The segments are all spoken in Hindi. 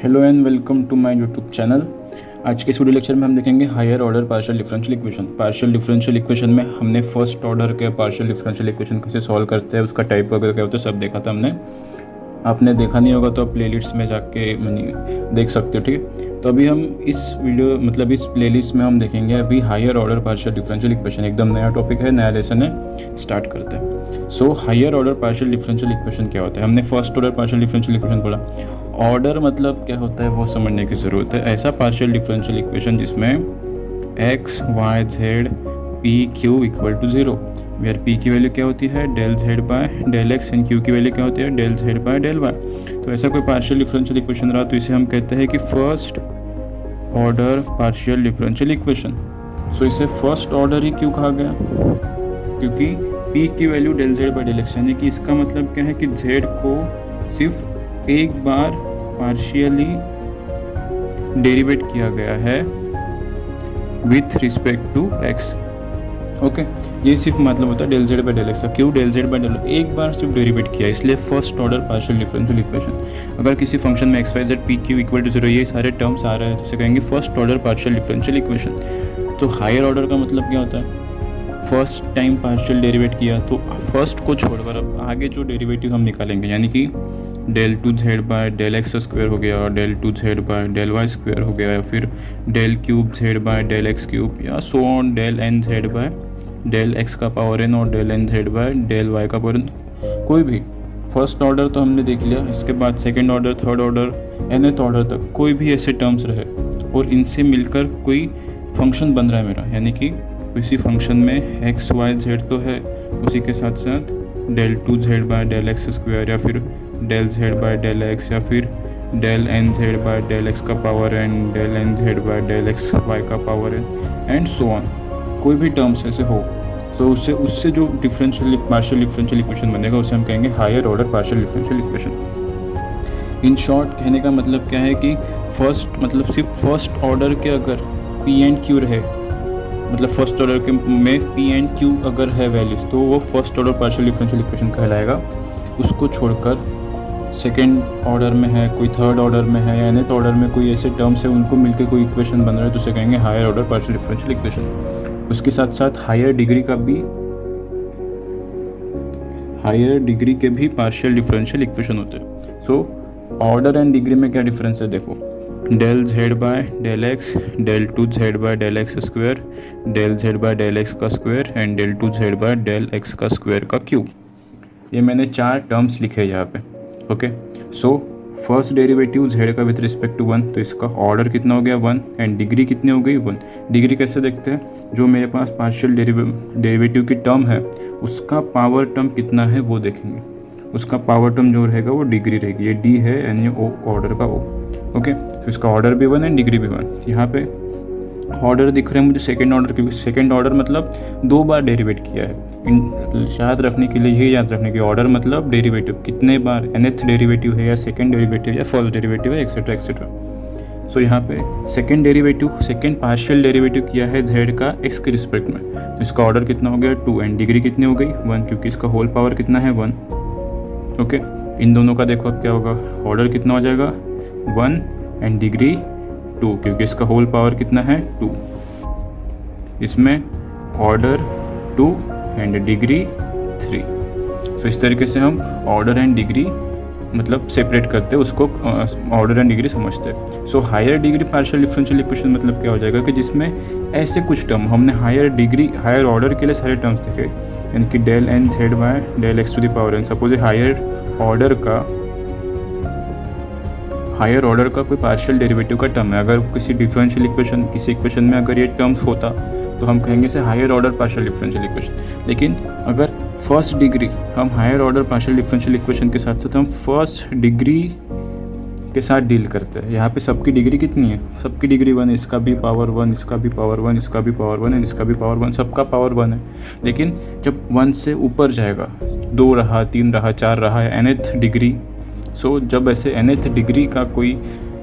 Hello and welcome to my YouTube channel. आज के इस वीडियो लेक्चर में हम देखेंगे higher order partial differential equation. Partial differential equation में हमने फर्स्ट ऑर्डर के पार्शियल डिफरेंशियल इक्वेशन कैसे सॉल्व करते हैं, उसका टाइप वगैरह क्या होता है, सब देखा था हमने। आपने देखा नहीं होगा तो आप प्लेलिस्ट में जाके देख सकते हो, ठीक है। तो अभी हम इस प्लेलिस्ट में हम देखेंगे अभी higher order partial differential equation. एकदम नया टॉपिक है, नया लेसन है, स्टार्ट करते हैं। So higher order partial differential equation क्या होता है। हमने first order partial differential equation पढ़ा। ऑर्डर मतलब क्या होता है वो समझने की ज़रूरत है। ऐसा पार्शियल डिफरेंशियल इक्वेशन जिसमें x y z p q equal to 0, where p की वैल्यू क्या होती है del Z by del x and q की वैल्यू क्या होती है del Z by del y. तो ऐसा कोई पार्शियल डिफरेंशियल इक्वेशन रहा तो इसे हम कहते हैं कि first order partial differential equation. So इसे फर्स्ट ऑर्डर ही क्यों कहा गया, क्योंकि पी की value del Z by del x, यानी कि इसका मतलब क्या है कि जेड को सिर्फ एक बार पार्शियली डेरिवेट किया गया है with respect to x. Okay, ये सिर्फ मतलब होता है del Z by del x. क्यों डेल जेड बाय डेल, एक बार सिर्फ डेरिवेट किया, इसलिए first order partial differential equation. अगर किसी फंक्शन में x y z p q equal to 0 ये सारे टर्म्स आ रहे हैं तो उसे कहेंगे first order partial differential equation. तो हायर ऑर्डर का मतलब क्या होता है, फर्स्ट टाइम पार्शियल डेरिवेट किया तो फर्स्ट को छोड़कर अब आगे जो डेरिवेटिव हम निकालेंगे, यानी कि del two Z by del x square हो गया, del two Z by del Y square हो गया, या फिर del cube Z by del X cube, या so on del N Z by del x का पावर एन और del N Z by del Y का पावर एन। कोई भी फर्स्ट ऑर्डर तो हमने देख लिया, इसके बाद second order, third order, nth order तक कोई भी ऐसे टर्म्स रहे और इनसे मिलकर कोई फंक्शन बन रहा है मेरा, यानी कि किसी फंक्शन में एक्स वाई जेड तो है, उसी के साथ साथ del two Z by del x square, या फिर del Z by del X, या फिर del N Z by del x का power N, del N Z by del x Y का power N and so on. कोई भी टर्म्स ऐसे हो तो उससे जो डिफरेंशियल पार्शियल डिफरेंशियल इक्वेशन बनेगा उसे हम कहेंगे higher order partial differential equation. In short कहने का मतलब क्या है कि फर्स्ट मतलब सिर्फ फर्स्ट ऑर्डर के अगर पी एंड क्यू रहे, मतलब फर्स्ट ऑर्डर के में पी एंड क्यू अगर है वैल्यूज तो वो first order partial differential equation कहलाएगा। उसको छोड़कर सेकेंड ऑर्डर में है, कोई थर्ड ऑर्डर में है या nth ऑर्डर में कोई ऐसे टर्म्स है उनको मिलकर कोई इक्वेशन बन रहा है तो उसे कहेंगे higher order partial differential equation. उसके साथ साथ हायर डिग्री के भी पार्शियल डिफरेंशियल इक्वेशन होते हैं। सो ऑर्डर एंड डिग्री में क्या डिफरेंस है देखो, del Z by del x, del two Z by del x square, del Z by del x का square and del two Z by del x का स्क्वायर का क्यूब। ये मैंने 4 टर्म्स लिखे हैं यहाँ पे। Okay, so first derivative z का विथ रिस्पेक्ट टू 1, तो इसका ऑर्डर कितना हो गया 1 एंड डिग्री कितनी हो गई 1। डिग्री कैसे देखते हैं, जो मेरे पास पार्शियल डेरिवेटिव की टर्म है उसका पावर टर्म कितना है वो देखेंगे। उसका पावर टर्म जो रहेगा वो डिग्री रहेगी, ये डी है यानी ओ ऑर्डर का ओ। ओके, तो इसका ऑर्डर भी 1 एंड डिग्री भी 1। यहाँ पे ऑर्डर दिख रहे हैं मुझे सेकेंड ऑर्डर, क्योंकि सेकेंड ऑर्डर मतलब 2 बार डेरिवेट किया है। याद रखने के लिए यही याद रखने की, ऑर्डर मतलब डेरिवेटिव कितने बार, nth डेरिवेटिव है या सेकेंड डेरिवेटिव या फर्स्ट डेरिवेटिव है एक्सेट्रा एक्सेट्रा। सो यहाँ पे सेकेंड पार्शियल डेरिवेटिव किया है जेड का एक्स के रिस्पेक्ट में, तो इसका ऑर्डर कितना हो गया 2 एंड डिग्री कितनी हो गई 1, क्योंकि इसका होल पावर कितना है 1। ओके, इन दोनों का देखो अब क्या होगा, ऑर्डर कितना हो जाएगा 1 एंड डिग्री 2, क्योंकि इसका होल पावर कितना है 2। इसमें ऑर्डर 2 एंड डिग्री 3। सो इस तरीके से हम ऑर्डर एंड डिग्री मतलब सेपरेट करते हैं, उसको ऑर्डर एंड डिग्री समझते हैं। So higher degree partial differential equation मतलब क्या हो जाएगा कि जिसमें ऐसे कुछ टर्म, हमने हायर ऑर्डर के लिए सारे टर्म्स देखे, यानी कि del N Z by del x to the power n. Suppose higher order का कोई पार्शियल डेरिवेटिव का टर्म है, अगर किसी डिफरेंशियल इक्वेशन किसी इक्वेशन में अगर ये टर्म्स होता तो हम कहेंगे इसे higher order partial differential equation. लेकिन अगर फर्स्ट डिग्री हम higher order partial differential equation के साथ साथ हम फर्स्ट डिग्री के साथ डील करते हैं। यहाँ पे सबकी डिग्री कितनी है, सबकी डिग्री 1, इसका भी पावर 1, इसका भी पावर 1, इसका भी पावर 1 एंड इसका भी पावर 1, सबका पावर 1 है। लेकिन जब 1 से ऊपर जाएगा, 2 रहा, 3 रहा, 4 रहा है, nth डिग्री। सो जब ऐसे nth डिग्री का कोई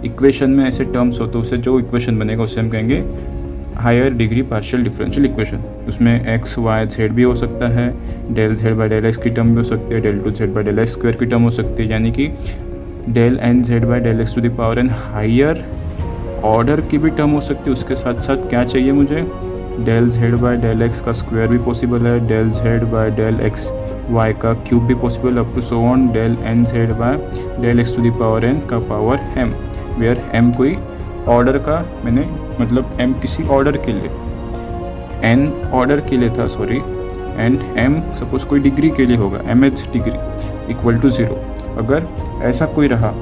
इक्वेशन में ऐसे टर्म्स हो तो उसे जो इक्वेशन बनेगा उसे हम कहेंगे higher degree partial differential equation. उसमें एक्स वाई जेड भी हो सकता है, del Z by del x की टर्म भी हो सकती है, del two Z by del x square की टर्म हो सकती है, यानी कि del N Z by del x to the power n higher order की भी टर्म हो सकती है। उसके साथ साथ क्या चाहिए मुझे, del Z by del x का स्क्वायर भी पॉसिबल है, del Z by del x Y का क्यूब भी possible, up to so on del N Z by del x to the power n का पावर एम, वेयर एम कोई ऑर्डर का, मैंने मतलब एम किसी ऑर्डर के लिए, एन ऑर्डर के लिए था सॉरी, एंड एम सपोज कोई डिग्री के लिए होगा, m h degree equal to 0। अगर ऐसा कोई रहा,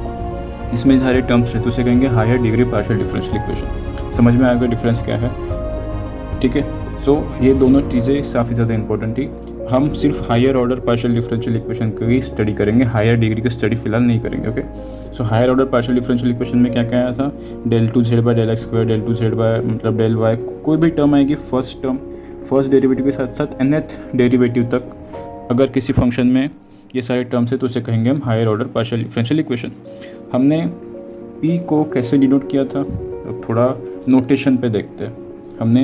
इसमें सारे टर्म्स रहे, तो उसे कहेंगे higher degree partial differential equation. समझ में आएगा डिफरेंस क्या है, ठीक है। सो ये दोनों चीज़ें काफ़ी ज़्यादा इंपॉर्टेंट थी। हम सिर्फ higher order partial differential equation की स्टडी करेंगे, हायर डिग्री की स्टडी फिलहाल नहीं करेंगे, okay. So higher order partial differential equation में क्या क्या आया था, del two Z by del x square, del two Z by मतलब डेल वाई, कोई भी टर्म आएगी फर्स्ट टर्म फर्स्ट डेरिवेटिव के साथ साथ nth डेरिवेटिव तक, अगर किसी फंक्शन में ये सारे टर्म्स है तो उसे कहेंगे हम higher order partial differential equation. हमने p को कैसे डिनोट किया था, अब थोड़ा नोटेशन पे देखते हैं। हमने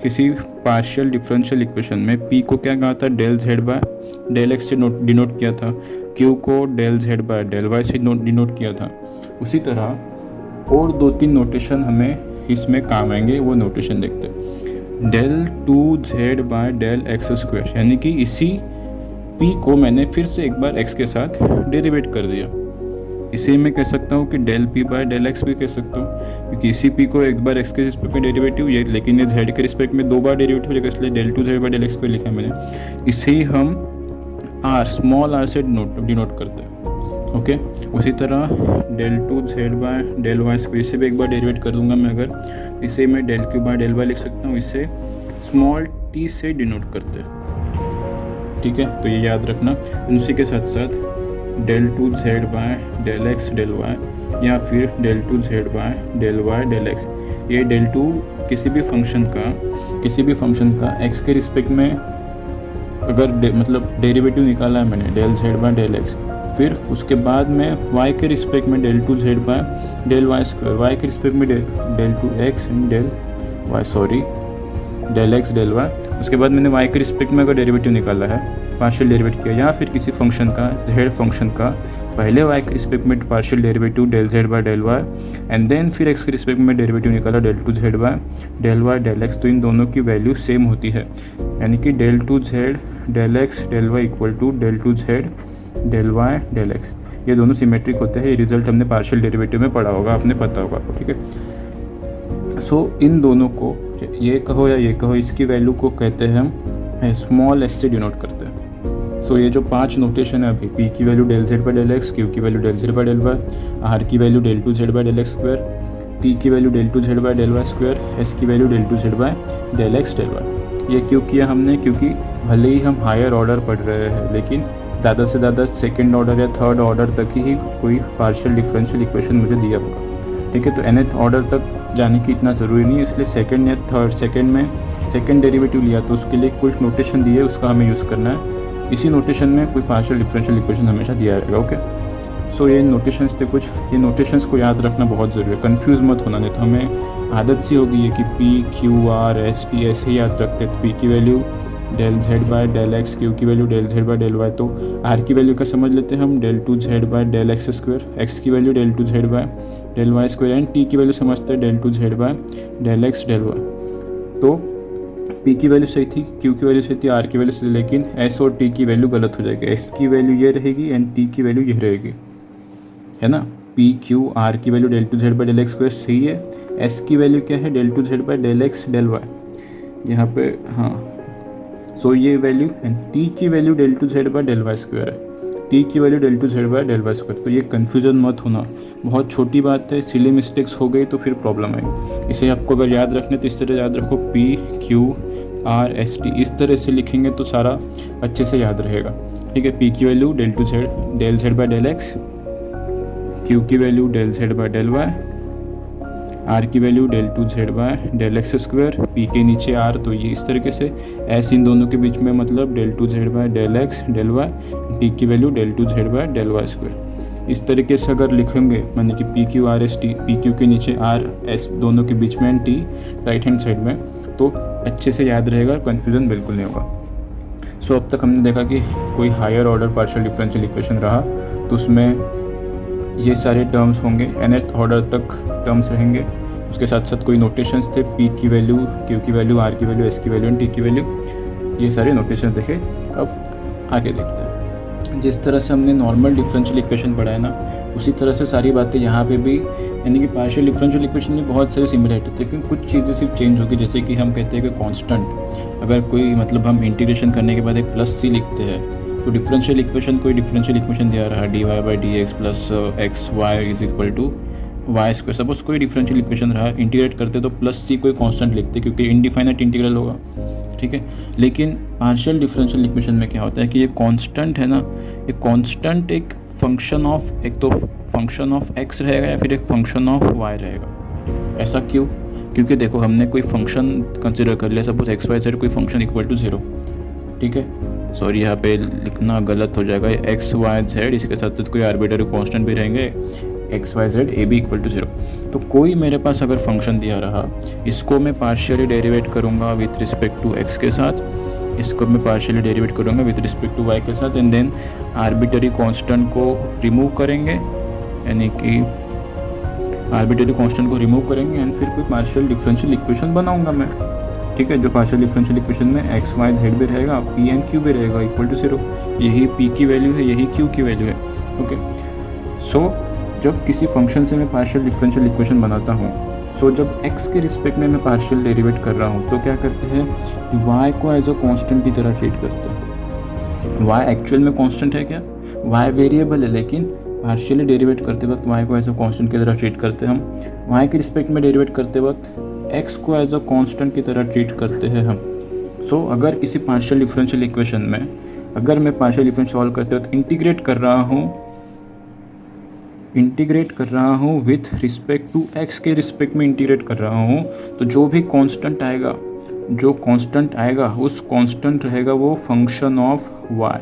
किसी पार्शियल डिफरेंशियल इक्वेशन में p को क्या कहा था, del Z by del x से डिनोट किया था, q को del Z by del y से डिनोट किया था। उसी तरह और 2-3 नोटेशन हमें इसमें काम आएंगे, वो नोटेशन देखते हैं। Del two Z by del x square, यानी कि इसी p को मैंने फिर से एक बार x के साथ डेरिवेट कर दिया। इसे मैं कह सकता हूँ कि del p by del x भी कह सकता हूँ, क्योंकि इसी p को एक बार x के रिस्पेक्ट में डेरिवेटिव, ये लेकिन ये z के रिस्पेक्ट में 2 बार डेरिवेटिव हो जाएगा, इसलिए del two Z by del x को लिखा है मैंने। इसे ही हम r स्मॉल r से डिनोट करते हैं, ओके। उसी तरह del two Z by del Y square, इसे भी एक बार डेरिवेट कर दूंगा मैं, अगर इसे मैं del q by del y लिख सकता हूँ, इसे स्मॉल t से डिनोट करते हैं, ठीक है। तो ये याद रखना। उसी के साथ साथ del two Z by del x del y, या फिर del two Z by del y del x, ये डेल टू किसी भी फंक्शन का एक्स के रिस्पेक्ट में अगर मतलब डेरिवेटिव निकाला है मैंने del Z by del x, फिर उसके बाद में वाई के रिस्पेक्ट में del two Z by del Y square, y के रिस्पेक्ट में del two x and del y sorry del x del y, उसके बाद मैंने वाई के रिस्पेक्ट में अगर डेरिवेटिव निकाला है, पार्शियल डेरिवेटिव किया, या फिर किसी फंक्शन का जेड फंक्शन का पहले वाई के रिस्पेक्ट में partial derivative del Z by del y, and then फिर एक्स के रिस्पेक्ट में डेरिवेटिव निकाला del two Z by del y del x, तो इन दोनों की वैल्यू सेम होती है, यानी कि del two z del x del y equal to del two z del y del x. ये दोनों सिमेट्रिक होते हैं। ये रिजल्ट हमने पार्शियल डेरिवेटिव में पढ़ा होगा, आपने पता होगा आपको, ठीक है। सो इन दोनों को ये कहो या ये कहो, इसकी वैल्यू को कहते हैं हम स्मॉल एस से डिनोट करते हैं। सो ये जो 5 नोटेशन है अभी, p की value del Z by del x, q की value del Z by del y, r की value del two Z by del x square, t की value del two Z by del Y square, s की value del two Z by del x del y. ये क्यों किया हमने, क्योंकि भले ही हम हायर ऑर्डर पढ़ रहे हैं, लेकिन ज़्यादा से ज़्यादा सेकेंड ऑर्डर या थर्ड ऑर्डर तक ही कोई पार्शियल डिफरेंशियल इक्वेशन मुझे दिया होगा, ठीक है। तो nth ऑर्डर तक जाने की इतना ज़रूरी नहीं है, इसलिए सेकंड या थर्ड सेकंड डेरिवेटिव लिया तो उसके लिए कुछ नोटेशन दिए, उसका हमें यूज़ करना है। इसी नोटेशन में कोई पार्शियल डिफरेंशियल इक्वेशन हमेशा दिया रहेगा, ओके। सो ये नोटेशंस थे कुछ, ये नोटेशंस को याद रखना बहुत ज़रूरी है, कंफ्यूज मत होना, नहीं तो हमें आदत सी हो गई है कि p q r s t ऐसे ही याद रखते हैं। p की value del Z by del x, q की value del Z by del y, तो r की वैल्यू का समझ लेते हैं हम del two Z by del x square, x की value del two Z by del Y square, and t की वैल्यू समझते हैं del two Z by del x del y. तो p की वैल्यू सही थी, q की वैल्यू सही थी, r की वैल्यू सही थी, लेकिन s और t की वैल्यू गलत हो जाएगी। s की वैल्यू ये रहेगी एंड t की वैल्यू ये रहेगी, है ना। p q r की value del two Z by del x square सही है, s की वैल्यू क्या है del two Z by del x del y यहाँ पे, हाँ। सो ये वैल्यू एंड t की value del two Z by del Y square है, t की value del two Z by del Y square. तो ये कन्फ्यूजन मत होना, बहुत छोटी बात है, सिली मिस्टेक्स हो गई तो फिर प्रॉब्लम आएगी। इसे आपको अगर याद रखना है तो इस तरह याद रखो, p q r s t, इस तरह से लिखेंगे तो सारा अच्छे से याद रहेगा, ठीक है। p की value del Z by del x, q की value del Z by del y, r की value del two Z by del x square, p के नीचे r, तो ये इस तरीके से s इन दोनों के बीच में मतलब del two Z by del x del y, t की value del two Z by del Y square. इस तरीके से अगर लिखेंगे, माने कि p q r s t, p q के नीचे r s दोनों के बीच में and t right hand side में, तो अच्छे से याद रहेगा, कन्फ्यूजन बिल्कुल नहीं होगा। सो अब तक हमने देखा कि कोई higher order partial differential equation रहा तो उसमें ये सारे टर्म्स होंगे, nth ऑर्डर तक टर्म्स रहेंगे। उसके साथ साथ कोई नोटेशंस थे, p की वैल्यू, q की वैल्यू, r की वैल्यू, s की वैल्यू एंड t की वैल्यू, ये सारे नोटेशन देखे। अब आगे देखते हैं। जिस तरह से हमने नॉर्मल डिफरेंशियल इक्वेशन पढ़ा है ना, उसी तरह से सारी बातें यहाँ पे भी, यानी कि पार्शियल डिफरेंशियल इक्वेशन में बहुत सारी सिमिलरिटी थी, लेकिन कुछ चीज़ें सिर्फ चेंज होगी। जैसे कि हम कहते हैं कि कांस्टेंट, अगर कोई मतलब हम इंटीग्रेशन करने के बाद एक प्लस सी लिखते हैं, तो डिफरेंशियल इक्वेशन, कोई डिफरेंशियल इक्वेशन दिया रहा dy by d x plus x y is equal to y square, suppose कोई डिफरेंशियल इक्वेशन रहा, इंटीग्रेट करते तो प्लस सी कोई कांस्टेंट लिखते क्योंकि इनडिफाइनाइट इंटीग्रल होगा, ठीक है। लेकिन पार्शियल डिफरेंशियल इक्वेशन में क्या होता है कि ये कांस्टेंट है ना, ये कांस्टेंट एक फंक्शन ऑफ, एक तो फंक्शन ऑफ x रहेगा या फिर एक फंक्शन ऑफ y रहेगा। ऐसा क्यों? क्योंकि देखो हमने कोई फंक्शन कंसिडर कर लिया, सपोज एक्स वाई जेड कोई फंक्शन इक्वल टू 0, ठीक है। सॉरी यहाँ पे लिखना गलत हो जाएगा, एक्स वाई जेड, इसके साथ साथ कोई आर्बिट्ररी कांस्टेंट भी रहेंगे, x y z a b equal to 0। तो कोई मेरे पास अगर फंक्शन दिया रहा, इसको मैं पार्शियली डेरिवेट करूँगा विथ रिस्पेक्ट टू एक्स के साथ, इसको मैं पार्शियली डेरिवेट करूँगा विद रिस्पेक्ट टू वाई के साथ, एंड देन आर्बिट्ररी कांस्टेंट को रिमूव करेंगे, यानी कि आर्बिट्ररी कांस्टेंट को रिमूव करेंगे एंड फिर कोई पार्शियल डिफरेंशियल इक्वेशन बनाऊंगा मैं, ठीक है। जो पार्शियल डिफरेंशियल इक्वेशन में एक्स वाई जेड भी रहेगा, पी एंड क्यू भी रहेगा इक्वल टू 0, यही पी की वैल्यू है, यही क्यू की वैल्यू है, ओके। सो जब किसी फंक्शन से मैं पार्शियल डिफरेंशियल इक्वेशन बनाता हूँ, सो जब x के रिस्पेक्ट में मैं पार्शियल डेरिवेट कर रहा हूँ, तो क्या करते हैं कि y को एज अ कांस्टेंट की तरह ट्रीट करते हैं। y एक्चुअल में कांस्टेंट है क्या? y वेरिएबल है, लेकिन पार्शियली डेरिवेट करते वक्त y को एज अ कांस्टेंट की तरह ट्रीट करते हैं हम। y के रिस्पेक्ट में डेरिवेट करते वक्त x को एज अ कांस्टेंट की तरह ट्रीट करते हैं हम। सो अगर किसी पार्शियल डिफरेंशियल इक्वेशन में, अगर मैं पार्शियल डिफरेंस सॉल्व करते वक्त इंटीग्रेट कर रहा हूँ विथ रिस्पेक्ट टू एक्स के रिस्पेक्ट में इंटीग्रेट कर रहा हूँ, तो जो भी कांस्टेंट आएगा, उस कांस्टेंट रहेगा वो फंक्शन ऑफ y।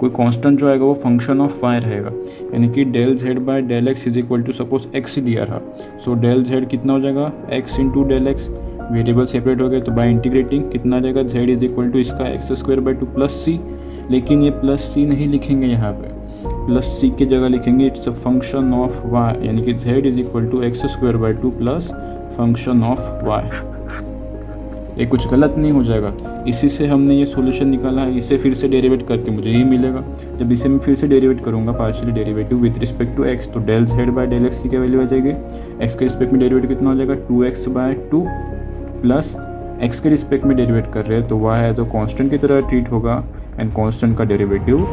कोई कांस्टेंट जो आएगा वो फंक्शन ऑफ y रहेगा, यानी कि del z by del x is equal to, suppose x दिया रहा, सो डेल z कितना हो जाएगा, x into del x, variable separate हो गए तो बाय इंटीग्रेटिंग कितना आ जाएगा, z इज इक्वल टू इसका x square by 2 plus c. लेकिन ये प्लस सी नहीं लिखेंगे, यहाँ पे प्लस सी की जगह लिखेंगे it's a function of y, यानी कि z is equal to x square by 2 plus function of y। ये कुछ गलत नहीं हो जाएगा, इसी से हमने ये सॉल्यूशन निकाला है, इसे फिर से डेरिवेट करके मुझे यही मिलेगा। जब इसे मैं फिर से डेरिवेट करूँगा partially derivative with respect to x, तो del z by del x की क्या वैल्यू आ जाएगी, x के रिस्पेक्ट में डेरिवेटिव कितना हो जाएगा, 2x बाय 2 प्लस x के रिस्पेक्ट में डेरिवेट कर रहे हैं तो y एज अ कांस्टेंट की तरह ट्रीट होगा एंड कांस्टेंट का डेरिवेटिव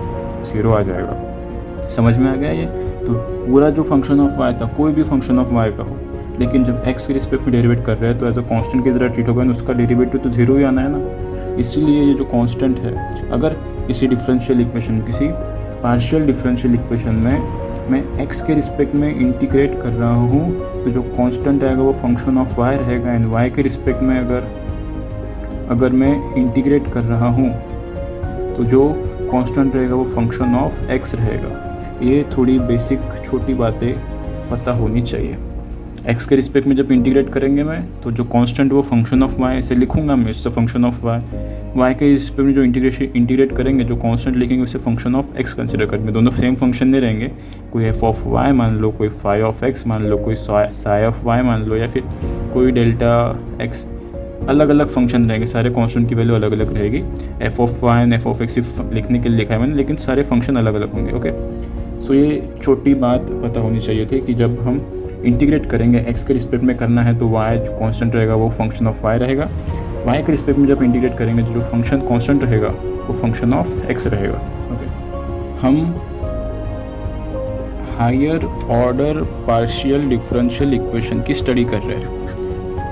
0 आ जाएगा। समझ में आ गया ये? तो पूरा जो फंक्शन ऑफ y था, कोई भी फंक्शन ऑफ y का हो, लेकिन जब x के रिस्पेक्ट में डेरिवेट कर रहे हैं तो एज अ कांस्टेंट की तरह ट्रीट होगा, उसका डेरिवेटिव तो 0 ही आना है ना। इसीलिए ये जो कांस्टेंट है, अगर किसी डिफरेंशियल इक्वेशन, किसी पार्शियल डिफरेंशियल इक्वेशन में मैं x के रिस्पेक्ट में इंटीग्रेट कर रहा हूँ, तो जो कांस्टेंट आएगा वो फंक्शन ऑफ y रहेगा, एंड y के रिस्पेक्ट में अगर मैं इंटीग्रेट कर रहा हूँ तो जो कांस्टेंट रहेगा वो फंक्शन ऑफ x रहेगा। ये थोड़ी बेसिक छोटी बातें पता होनी चाहिए। x के रिस्पेक्ट में जब इंटीग्रेट करेंगे मैं, तो जो कांस्टेंट वो फंक्शन ऑफ y ऐसे लिखूंगा मैं, इससे फंक्शन ऑफ y के रिस्पेक्ट में जो इंटीग्रेट करेंगे, जो कांस्टेंट लिखेंगे उसे फंक्शन ऑफ x कंसिडर करेंगे। दोनों सेम फंक्शन नहीं रहेंगे, कोई f ऑफ y मान लो, कोई फाई ऑफ x मान लो, कोई साई ऑफ y मान लो, या फिर कोई डेल्टा x, अलग अलग फंक्शन रहेंगे, सारे कांस्टेंट की वैल्यू अलग अलग रहेगी। f of y and f of x सिर्फ लिखने के लिए लिखा है मैंने, लेकिन सारे फंक्शन अलग अलग होंगे, ओके। सो ये छोटी बात पता होनी चाहिए थी कि जब हम इंटीग्रेट करेंगे x के रिस्पेक्ट में करना है तो y जो कांस्टेंट रहेगा वो फंक्शन ऑफ y रहेगा, y के रिस्पेक्ट में जब इंटीग्रेट करेंगे तो जो फंक्शन कांस्टेंट रहेगा वो फंक्शन ऑफ x रहेगा, ओके। हम higher order partial differential equation की स्टडी कर रहे हैं,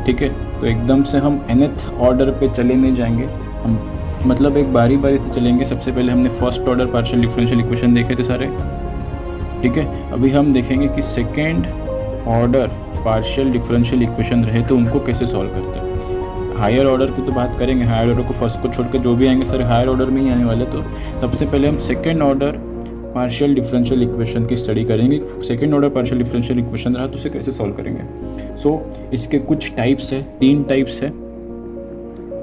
ठीक है। तो एकदम से हम nth ऑर्डर पे चले नहीं जाएंगे, हम मतलब एक बारी बारी से चलेंगे। सबसे पहले हमने first order partial differential equation देखे थे सारे, ठीक है। अभी हम देखेंगे कि second order partial differential equation रहे तो उनको कैसे सॉल्व करते हैं। हायर ऑर्डर की तो बात करेंगे, हायर ऑर्डर को फर्स्ट को छोड़ के जो भी आएंगे सारे हायर ऑर्डर में ही आने वाले। तो सबसे पहले हम second order partial differential equation की स्टडी करेंगे। Second order partial differential equation रहा तो उसे कैसे सॉल्व करेंगे। इसके कुछ टाइप्स है, 3 टाइप्स है।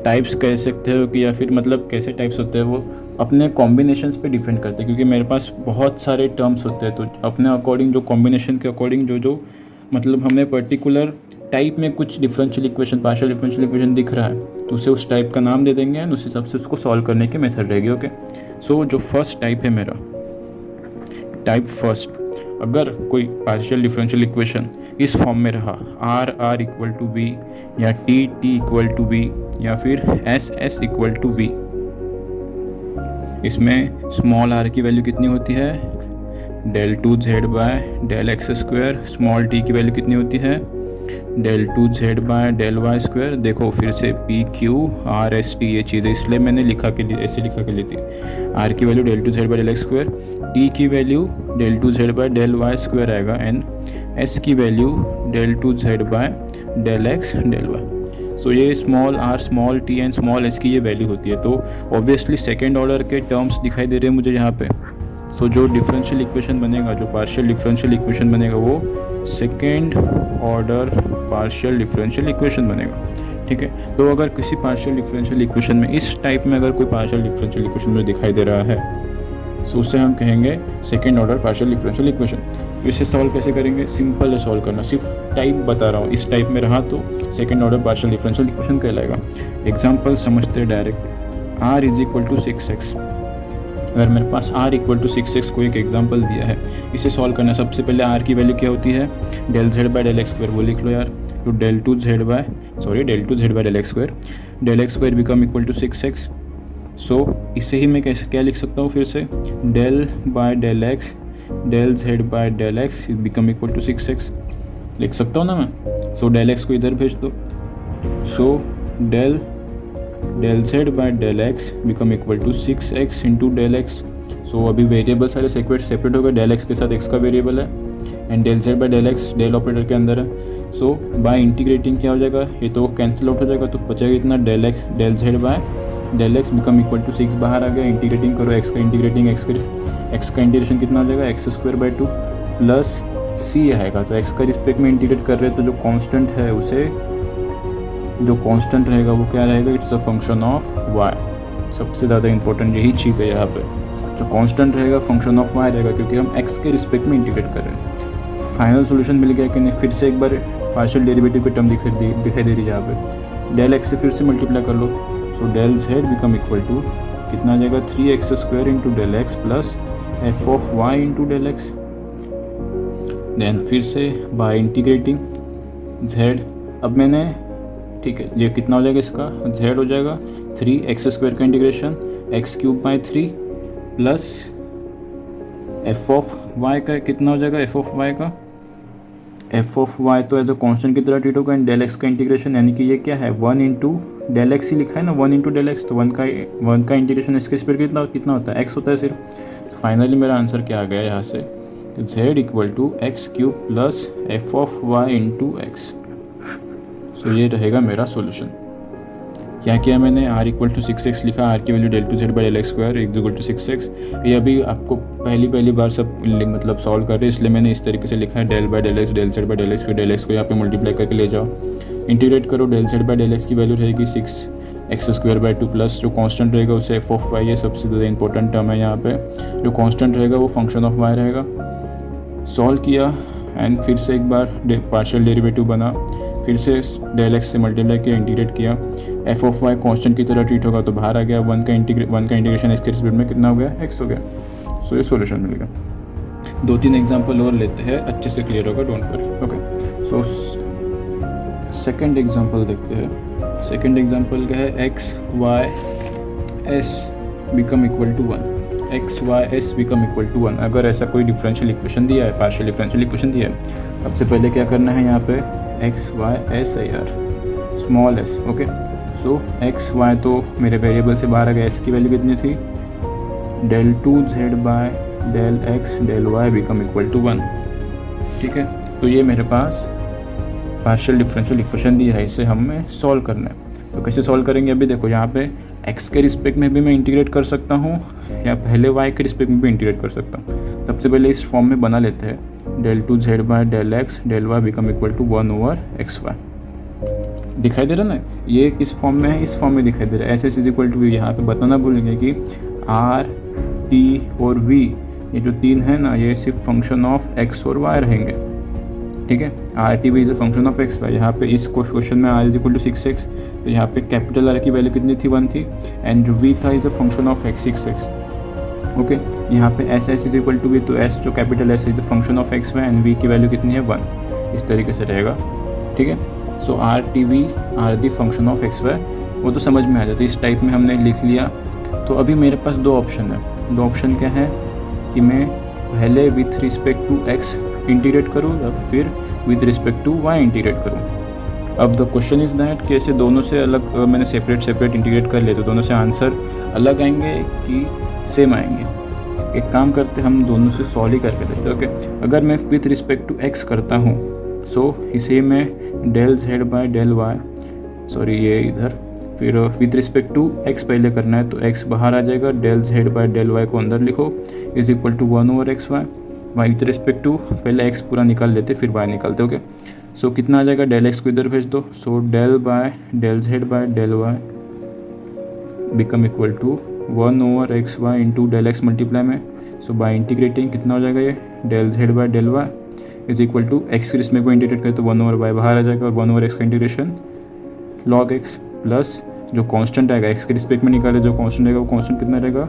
टाइप्स कह सकते हो कि या फिर मतलब कैसे टाइप्स होते हैं वो अपने कॉम्बिनेशंस पे डिपेंड करते हैं, क्योंकि मेरे पास बहुत सारे टर्म्स होते हैं, तो अपने अकॉर्डिंग जो कॉम्बिनेशन के अकॉर्डिंग जो मतलब हमें पर्टिकुलर टाइप में कुछ differential equation, partial differential equation दिख रहा है तो उसे उस टाइप का नाम दे देंगे एंड उस हिसाब से उसको सॉल्व करने की मेथड रहेगी। ओके, सो जो फर्स्ट टाइप है मेरा, टाइप फर्स्ट, अगर कोई पार्शियल डिफरेंशियल इक्वेशन इस फॉर्म में रहा, r r equal to b या t t equal to b या फिर s s equal to b, इसमें स्मॉल आर की वैल्यू कितनी होती है, del two Z by del x square, small t की वैल्यू कितनी होती है, del two Z by del Y square. देखो फिर से p q r s t ये चीज़ें इसलिए मैंने ऐसे लिखा के ली थी। आर की value del two Z by del x square, t की value del two Z by del Y square आएगा एंड एस की value del two Z by del x del y. So ये small r, small t and small s की ये वैल्यू होती है। तो ऑब्वियसली सेकेंड ऑर्डर के टर्म्स दिखाई दे रहे हैं मुझे यहाँ पे। सो जो डिफरेंशियल इक्वेशन बनेगा, जो पार्शियल डिफरेंशियल इक्वेशन बनेगा वो second order partial differential equation बनेगा। ठीक है, तो अगर किसी पार्शियल डिफरेंशियल इक्वेशन में इस टाइप में अगर कोई पार्शियल डिफरेंशियल इक्वेशन में दिखाई दे रहा है तो उससे हम कहेंगे second order partial differential equation. तो इसे सॉल्व कैसे करेंगे, सिंपल है सॉल्व करना, सिर्फ टाइप बता रहा हूँ, इस टाइप में रहा तो second order partial differential equation कहलाएगा। एग्जाम्पल समझते हैं direct. R is equal to 6x, अगर मेरे पास r इक्वल टू 6x को एक एग्जाम्पल दिया है, इसे सॉल्व करना सबसे पहले r की वैल्यू क्या होती है, del z by del x square, वो लिख लो यार, तो del two Z by del x square, del x square become equal to 6x। So इसे ही मैं कैसे क्या लिख सकता हूँ फिर से, del by del x del z by del x become equal to 6x लिख सकता हूँ ना मैं। सो डेल एक्स को इधर भेज दो, so del z by del x become equal to 6x into del x. So अभी वेरिएबल सारे सेपरेट हो गए, डेल एक्स के साथ x का वेरिएबल है and del z by del x del operator के अंदर है। सो बाय इंटीग्रेटिंग क्या हो जाएगा, ये तो कैंसिल आउट हो जाएगा, तो बचेगा इतना del z by del x become equal to 6 बाहर आ गया, इंटीग्रेटिंग करो x का इंटीग्रेशन कितना हो जाएगा, x square by 2 plus c आएगा। तो x का रिस्पेक्ट में इंटीग्रेट कर रहे हैं तो जो कांस्टेंट है उसे, जो कांस्टेंट रहेगा वो क्या रहेगा, it's a function of y। सबसे ज़्यादा इंपॉर्टेंट यही चीज़ है यहाँ पे, जो कांस्टेंट रहेगा फंक्शन ऑफ y रहेगा, क्योंकि हम x के रिस्पेक्ट में इंटीग्रेट कर रहे हैं। फाइनल सॉल्यूशन मिल गया कि नहीं, फिर से एक बार पार्शियल डेरिवेटिव की टर्म दिखाई दे रही है यहाँ पे, डेल एक्स से फिर से मल्टीप्लाई कर लो, so del z become equal to कितना आ जाएगा, 3x square into del x plus f of y into del x. Then फिर से बाय इंटीग्रेटिंग z, अब मैंने, ठीक है, ये कितना हो जाएगा इसका, z हो जाएगा 3x स्क्वायर का integration x cube by 3 plus f of y का कितना हो जाएगा, एफ ऑफ वाई का, एफ ऑफ वाई तो एज अ कॉन्स्टेंट की तरह ट्रीट होगा एंड डेल एक्स का इंटीग्रेशन, यानी कि ये क्या है 1 इंटू डेल एक्स ही लिखा है ना, 1 इंटू डेल एक्स, तो 1 का इंटीग्रेशन इसके स्क्वायर कितना होता है, x होता है सिर्फ। तो फाइनली मेरा आंसर क्या आ गया यहाँ से, z equal to x cube plus f of y into x. So ये रहेगा मेरा सॉल्यूशन। क्या किया मैंने, r इक्वल टू 6x लिखा, r की value del two z by del x square equal to 6x। ये अभी आपको पहली बार सब मतलब सॉल्व कर रहे हैं, इसलिए मैंने इस तरीके से लिखा है, del by del x del z by del x, फिर डेल एक्स को यहाँ पे मल्टीप्लाई करके ले जाओ, इंटीग्रेट करो, del z by del x की वैल्यू रहेगी 6x स्क्वायर बाई 2 प्लस जो कांस्टेंट रहेगा उसे एफ ऑफ वाई, ये सबसे ज़्यादा इंपॉर्टेंट टर्म है यहाँ पे, जो कांस्टेंट रहेगा वो फंक्शन ऑफ वाई रहेगा। सॉल्व किया एंड फिर से एक बार पार्शियल डेरिवेटिव बना, फिर से डेल एक्स से मल्टीप्लाई किया, इंटीग्रेट किया, एफ ऑफ वाई कांस्टेंट की तरह ट्रीट होगा तो बाहर आ गया, 1 का इंटीग्रेशन इसके रिस्पेक्ट में कितना हो गया, x हो गया। सो ये सॉल्यूशन मिल गया। 2-3 एग्जांपल और लेते हैं, अच्छे से क्लियर होगा, don't worry. Okay, so second example देखते हैं। सेकंड एग्जांपल क्या है, x y s become equal to 1, x y s become equal to 1। अगर ऐसा कोई डिफरेंशियल इक्वेशन दिया है, पार्शियल डिफरेंशियल इक्वेशन दिया है, सबसे पहले क्या करना है यहाँ पे, x y s I r small s. Okay, so x y तो मेरे वेरिएबल से बाहर आ गया, एस की वैल्यू कितनी थी, del two Z by del x del y become equal to 1। ठीक है, तो ये मेरे पास पार्शियल डिफरेंशियल इक्वेशन दिया है, इसे हमें सॉल्व करना है। तो कैसे सॉल्व करेंगे, अभी देखो यहाँ पे x के रिस्पेक्ट में भी मैं इंटीग्रेट कर सकता हूँ या पहले y के रिस्पेक्ट में भी इंटीग्रेट कर सकता हूँ। सबसे पहले इस फॉर्म में बना लेते हैं, del two Z by del x del y become equal to 1 over x y. दिखाई दे रहा ना, ये किस फॉर्म में है, इस फॉर्म में दिखाई दे रहा है। S s is equal to, यहाँ पे बताना भूल गए कि आर टी और वी, ये जो तीन है ना, ये सिर्फ फंक्शन ऑफ एक्स और वाई रहेंगे, ठीक है। R t v is a function of x y. यहाँ पे इस क्वेश्चन में are is equal to 6x, तो यहाँ पे कैपिटल आर की वैल्यू कितनी थी, 1 थी, एंड जो वी था is a function of x 6x, okay. यहाँ पे s s is equal to v, तो एस जो capital S is the function of x y and v की वैल्यू कितनी है, 1, इस तरीके से रहेगा, ठीक है। So r t v are the function of x y, वो तो समझ में आ जाता है, इस टाइप में हमने लिख लिया। तो अभी मेरे पास दो ऑप्शन है। दो ऑप्शन क्या है कि मैं पहले with respect to x integrate करूँ या फिर with respect to y integrate करूँ। अब द क्वेश्चन इज़ दैट कि ऐसे दोनों से अलग मैंने सेपरेट इंटीग्रेट कर लिया, तो दोनों से आंसर अलग आएंगे कि सेम आएंगे। एक काम करते, हम दोनों से सॉल्व ही करके देखते हैं, ओके। अगर मैं विथ रिस्पेक्ट टू एक्स करता हूँ, सो इसे मैं del Z by del y, sorry ये इधर, फिर विथ रिस्पेक्ट टू एक्स पहले करना है, तो एक्स बाहर आ जाएगा, del Z by del y को अंदर लिखो, is equal to 1 over x y. Y with respect to पहले एक्स पूरा निकाल लेते, फिर वाई निकालते, ओके। सो कितना आ जाएगा, डेल एक्स को इधर भेज दो, so del by del Z by del y become equal to 1 over x y into del x multiply में। सो बाय इंटीग्रेटिंग कितना हो जाएगा, ये del Z by del y is equal to x के रिस्पेक्ट में इंटीग्रेट करें तो 1 ओवर वाई बाहर आ जाएगा, और 1 ओवर एक्स का इंटीग्रेशन लॉग एक्स प्लस जो कांस्टेंट आएगा एक्स के रिस्पेक्ट में निकाले, जो कांस्टेंट आएगा वो कांस्टेंट कितना रहेगा,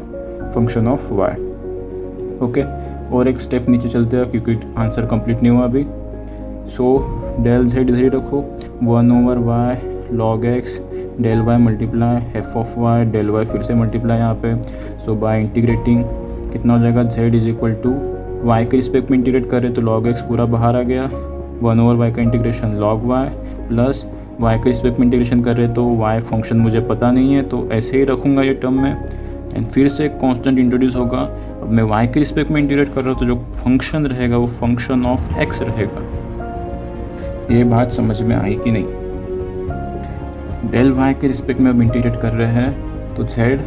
फंक्शन ऑफ वाई, ओके। और एक स्टेप नीचे चलते हैं क्योंकि आंसर कंप्लीट नहीं हुआ अभी। सो डेल जेड इधर ही रखो, 1 over y log x del y multiply f of y del y फिर से मल्टीप्लाई यहाँ पे। सो बाय इंटीग्रेटिंग कितना हो जाएगा, z is equal to y के रिस्पेक्ट में इंटीग्रेट करें तो लॉग एक्स पूरा बाहर आ गया, 1 ओवर वाई का integration log y plus y के रिस्पेक्ट में इंटीग्रेशन कर रहे तो वाई फंक्शन मुझे पता नहीं है, तो ऐसे ही रखूँगा ये टर्म में, एंड फिर से कांस्टेंट इंट्रोड्यूस होगा। अब मैं वाई के रिस्पेक्ट में इंटीग्रेट कर रहा हूँ तो जो फंक्शन रहेगा वो फंक्शन ऑफ एक्स रहेगा। ये बात समझ में आई कि नहीं? डेल वाई के रिस्पेक्ट में अब इंटीग्रेट कर रहे हैं तो जेड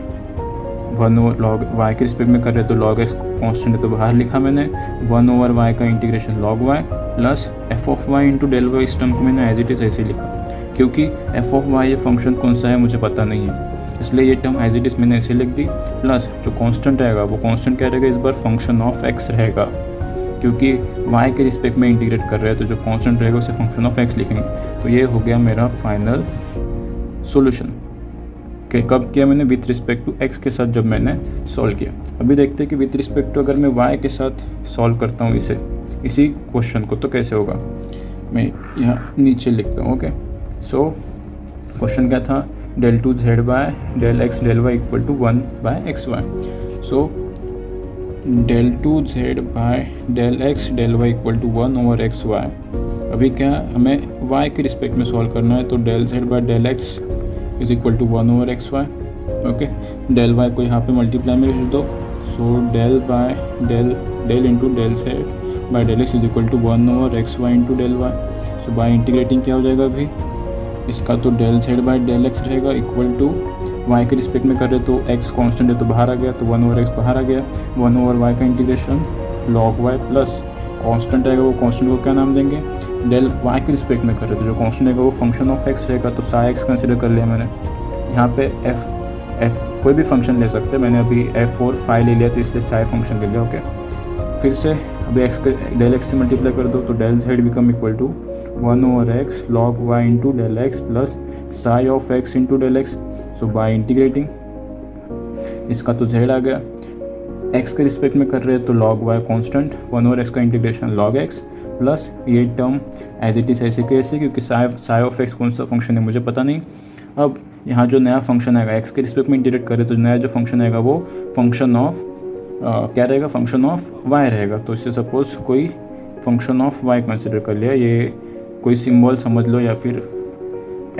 1 ओवर लॉग वाई के रिस्पेक्ट में कर रहे हैं तो लॉग एक्स कॉन्स्टेंट है तो बाहर लिखा मैंने, 1 ओवर वाई का integration log y plus f of y into del y. इस टर्म को मैंने एज इट इज़ ऐसे लिखा क्योंकि एफ ऑफ वाई ये फंक्शन कौन सा है मुझे पता नहीं है, इसलिए ये टर्म एज इट इज़ मैंने ऐसे लिख दी। प्लस जो कांस्टेंट रहेगा वो कांस्टेंट क्या रहेगा, इस बार फंक्शन ऑफ एक्स रहेगा क्योंकि वाई के रिस्पेक्ट में इंटीग्रेट कर रहे हैं तो जो कांस्टेंट रहेगा उसे फंक्शन ऑफ एक्स लिखेंगे। तो ये हो गया मेरा फाइनल सॉल्यूशन। कि कब किया मैंने, विथ रिस्पेक्ट टू एक्स के साथ जब मैंने सॉल्व किया। अभी देखते हैं कि विथ रिस्पेक्ट टू अगर मैं वाई के साथ सॉल्व करता हूँ इसी क्वेश्चन को तो कैसे होगा। मैं यहाँ नीचे लिखता हूँ, ओके। सो क्वेश्चन क्या था, del two Z by del x del y equal to 1 by x y. So del two Z by del x del y equal to 1 over x y. अभी क्या हमें वाई के रिस्पेक्ट में सॉल्व करना है तो del Z by del x is equal to 1 over x y, okay. Del y को यहाँ पे मल्टीप्लाई में भेज दो, so del by del into del Z by del x is equal to 1 over x y into del y. So by integrating क्या हो जाएगा अभी इसका, तो del Z by del x रहेगा इक्वल टू वाई के रिस्पेक्ट में कर रहे तो एक्स कांस्टेंट है तो बाहर आ गया, तो 1 ओवर एक्स बाहर आ गया, 1 ओवर वाई का integration log y plus constant रहेगा वो कांस्टेंट को क्या नाम देंगे, डेल वाई के रिस्पेक्ट में कर रहे तो जो कांस्टेंट रहेगा वो फंक्शन ऑफ एक्स रहेगा, तो साई एक्स कंसिडर कर लिया मैंने। यहाँ पे एफ कोई भी फंक्शन ले सकते हैं, मैंने अभी एफ और फाई ले लिया तो इसलिए साई फंक्शन ले लिया, ओके। फिर से अभी एक्स डेल एक्स से मल्टीप्लाई कर दो तो del z become equal to 1 over x log y into del x plus psi of x into del x. So by integrating इसका तो जेड आ गया, एक्स के रिस्पेक्ट में कर रहे हैं तो log y constant 1 over x का इंटीग्रेशन लॉग एक्स प्लस ये टर्म एज इट इज़ ऐसे कैसे, क्योंकि साई ऑफ एक्स कौन सा फंक्शन है मुझे पता नहीं। अब यहाँ जो नया फंक्शन आएगा एक्स के रिस्पेक्ट में इंटीग्रेट करे तो नया जो फंक्शन आएगा वो फंक्शन ऑफ क्या रहेगा, फंक्शन ऑफ वाई रहेगा। तो इससे सपोज कोई फंक्शन ऑफ वाई कंसिडर कर लिया, ये कोई सिंबल समझ लो या फिर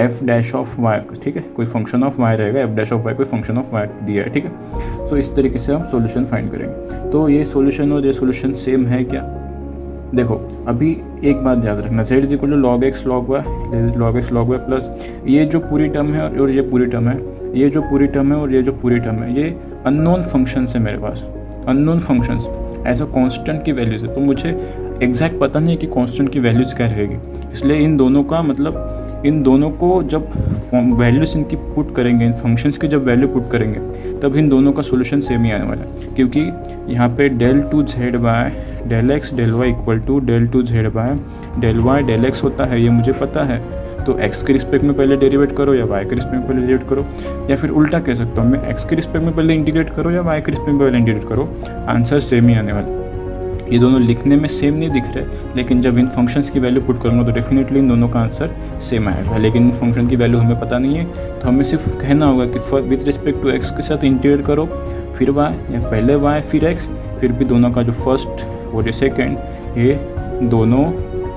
एफ डैश ऑफ वाई, ठीक है, कोई फंक्शन ऑफ वाई रहेगा, एफ डैश ऑफ वाई कोई फंक्शन ऑफ वाई दिया है, ठीक है। सो इस तरीके से हम सॉल्यूशन फाइंड करेंगे। तो ये सॉल्यूशन और ये सॉल्यूशन सेम है क्या, देखो अभी एक बात याद रखना, z is equal to log x log y plus ये जो पूरी टर्म है और ये पूरी टर्म है, ये जो पूरी टर्म है और ये जो पूरी टर्म है, ये अननोन फंक्शंस है मेरे पास, unknown functions as a constant की वैल्यूज है, तो मुझे एग्जैक्ट पता नहीं है कि कांस्टेंट की वैल्यूज़ क्या रहेगी। इसलिए इन दोनों का मतलब इन दोनों को जब वैल्यूज़ इनकी पुट करेंगे, इन फंक्शंस की जब वैल्यू पुट करेंगे तब इन दोनों का सोल्यूशन सेम ही आने वाला है, क्योंकि यहाँ पे del two Z by del x del y equal to del two Z by del y del x होता है, ये मुझे पता है। तो x के रिस्पेक्ट में पहले डेरिवेट करो या y के रिस्पेक्ट में पहले डेरिवेट करो, या फिर उल्टा कह सकता हूँ मैं, x के रिस्पेक्ट में पहले इंटीग्रेट करो या y के रिस्पेक्ट में पहले इंटीग्रेट करो, आंसर सेम ही आने वाला। ये दोनों लिखने में सेम नहीं दिख रहे, लेकिन जब इन फंक्शंस की वैल्यू पुट करूँगा तो डेफिनेटली इन दोनों का आंसर सेम आएगा। लेकिन इन फंक्शन की वैल्यू हमें पता नहीं है, तो हमें सिर्फ कहना होगा कि विथ रिस्पेक्ट टू x के साथ इंटीग्रेट करो, फिर y, या पहले y फिर x, फिर भी दोनों का जो फर्स्ट और जो सेकेंड, ये दोनों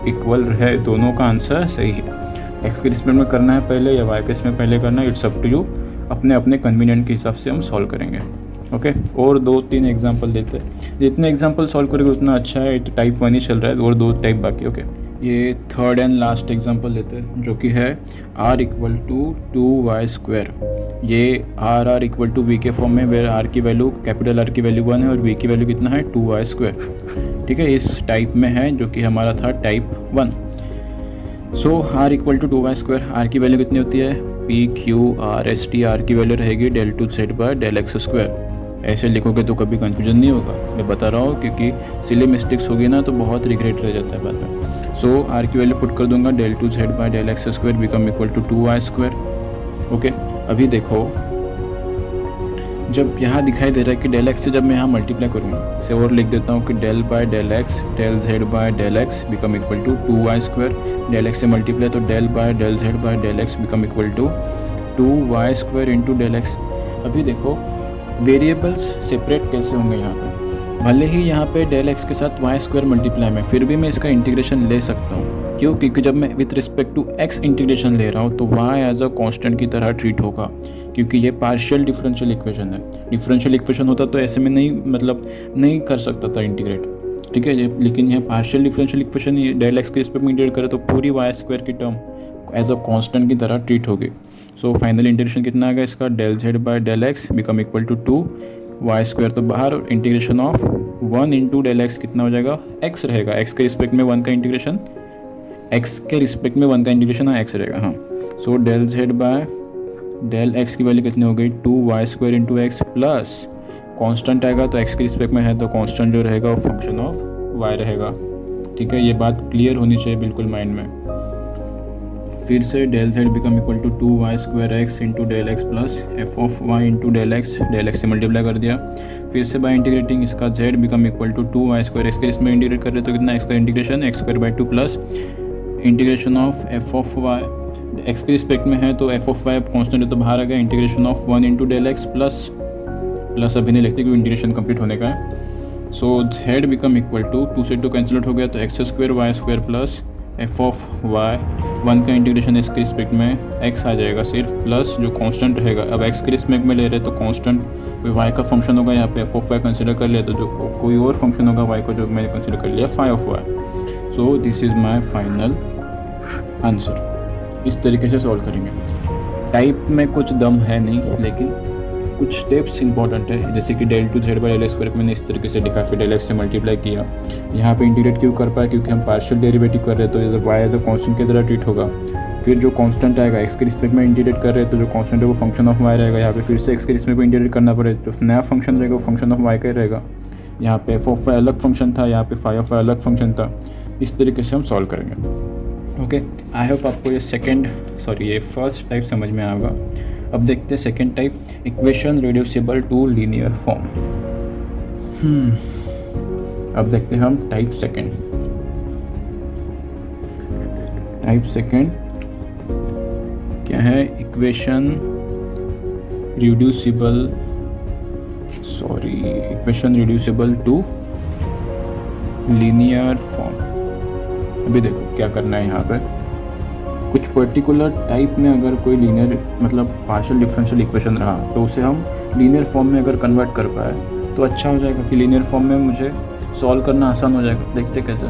इक्वल रहे, दोनों का आंसर सही है। x के रिस्पेक्ट में करना है पहले या y के रिस्पेक्ट में पहले करना है, इट्स अप टू यू, अपने अपने कन्वीनियंट के हिसाब से हम सॉल्व करेंगे। ओके, और 2-3 एग्जांपल देते हैं, जितने एग्जांपल सॉल्व करेंगे उतना अच्छा है। तो टाइप 1 ही चल रहा है और 2 टाइप बाकी। ओके, ये थर्ड एंड लास्ट एग्जांपल लेते हैं, जो कि है r इक्वल टू 2y²। ये r इक्वल टू v के फॉर्म में, वेयर r की वैल्यू, कैपिटल R की वैल्यू 1 है और v की वैल्यू कितना है 2y²। ठीक है, इस टाइप में है, जो कि हमारा था टाइप 1। सो r equal to 2y², r की वैल्यू कितनी होती है PQRST, r की वैल्यू रहेगी del two Z by del x²। ऐसे लिखोगे तो कभी कंफ्यूजन नहीं होगा, मैं बता रहा हूँ, क्योंकि सिली मिस्टेक्स होगी ना तो बहुत रिग्रेट रह जाता है बाद में। सो r की वैल्यू पुट कर दूंगा, del two Z by del x² become equal to 2y²। Okay, अभी देखो, जब यहाँ दिखाई दे रहा है कि डेल एक्स से जब मैं यहाँ मल्टीप्लाई करूँगा, इसे और लिख देता हूँ कि del by del x del Z by del x become equal to 2y²। Del x से मल्टीप्लाई तो del by del Z by del x become equal to 2y² into del x. अभी देखो वेरिएबल्स सेपरेट कैसे होंगे यहाँ पे, भले ही यहाँ पे डेल एक्स के साथ y² मल्टीप्लाई में, फिर भी मैं इसका इंटीग्रेशन ले सकता हूँ। क्यों? क्योंकि जब मैं with respect to x integration ले रहा हूँ तो y एज अ कांस्टेंट की तरह ट्रीट होगा, क्योंकि ये पार्शियल डिफरेंशियल इक्वेशन है। डिफरेंशियल इक्वेशन होता तो ऐसे में नहीं कर सकता था इंटीग्रेट, ठीक है। लेकिन यह पार्शियल डिफरेंशियल इक्वेशन, ये डेल एक्स के रिस्पेक्ट में इंटीग्रेट करे तो पूरी y² की टर्म एज अ कांस्टेंट की तरह ट्रीट होगी। सो फाइनल इंटीग्रेशन कितना आएगा इसका, del Z by del x become equal to 2y² तो बाहर, integration of 1 into del x कितना हो जाएगा, x रहेगा, x के रिस्पेक्ट में 1 का इंटीग्रेशन, x के रिस्पेक्ट में 1 का इंटीग्रेशन हाँ x रहेगा। हाँ, so del Z by del x की वैल्यू कितनी हो गई 2y² into x plus constant आएगा तो x के रिस्पेक्ट में है तो कांस्टेंट जो रहेगा वो फंक्शन ऑफ y रहेगा। ठीक है, ये बात क्लियर होनी चाहिए बिल्कुल माइंड में। फिर से del z become equal to 2y² x into del x plus f of y into del x से मल्टीप्लाई कर दिया। फिर से बाय इंटीग्रेटिंग इसका z become equal to 2y² x के इसमें इंटीग्रेट कर रहे तो कितना x का integration x² by 2 plus integration of f of y, x के रिस्पेक्ट में है तो एफ ऑफ वाई कॉन्स्टेंट है तो बाहर आ गया, integration of 1 into del x plus अभी नहीं लिखते क्योंकि इंटीग्रेशन कंप्लीट होने का है। So z become equal to 2 से 2 कैंसिल आउट हो गया तो x² y² plus f of y, 1 का इंटीग्रेशन इसके रिस्पेक्ट में x आ जाएगा सिर्फ, प्लस जो कांस्टेंट रहेगा, अब x के रिस्पेक्ट में ले रहे तो कांस्टेंट कोई y का फंक्शन होगा, यहाँ पे एफ ऑफ वाई कंसिडर कर लिया तो जो कोई और फंक्शन होगा y को जो मैंने कंसिडर कर लिया phi of y. So this is my final answer. इस तरीके से सॉल्व करेंगे। टाइप में कुछ दम है नहीं, लेकिन कुछ स्टेप्स इंपॉर्टेंट है, जैसे कि del two z by del x मैंने इस तरीके से लिखा, फिर डेल एक्स से मल्टीप्लाई किया। यहाँ पे इंटीग्रेट क्यों कर पाए, क्योंकि हम पार्शियल डेरिवेटिव कर रहे हैं तो वाई एज अ कांस्टेंट की तरह ट्रीट होगा। फिर जो कांस्टेंट आएगा एक्स के रिस्पेक्ट में इंटीग्रेट कर रहे हैं तो जो कांस्टेंट है वो फंक्शन ऑफ वाई रहेगा। यहाँ पे फिर से एक्स के रिस्पेक्ट में इंटीग्रेट करना पड़े तो नया फंक्शन रहेगा वो फंक्शन ऑफ वाई का ही रहेगा। यहाँ पे एफ ऑफ वाई अलग फंक्शन था, यहाँ पे फाई ऑफ वाई अलग फंक्शन था। इस तरीके से हम सॉल्व करेंगे। ओके, आई होप आपको ये फर्स्ट टाइप समझ में आएगा। अब देखते हैं second type, equation reducible to linear form. अब देखते हैं हम टाइप सेकेंड क्या है, equation reducible to linear form. अभी देखो क्या करना है, यहाँ पे कुछ पर्टिकुलर टाइप में अगर कोई लीनियर मतलब पार्शियल डिफरेंशियल इक्वेशन रहा तो उसे हम लीनियर फॉर्म में अगर कन्वर्ट कर पाए तो अच्छा हो जाएगा कि लीनियर फॉर्म में मुझे सॉल्व करना आसान हो जाएगा। देखते कैसे,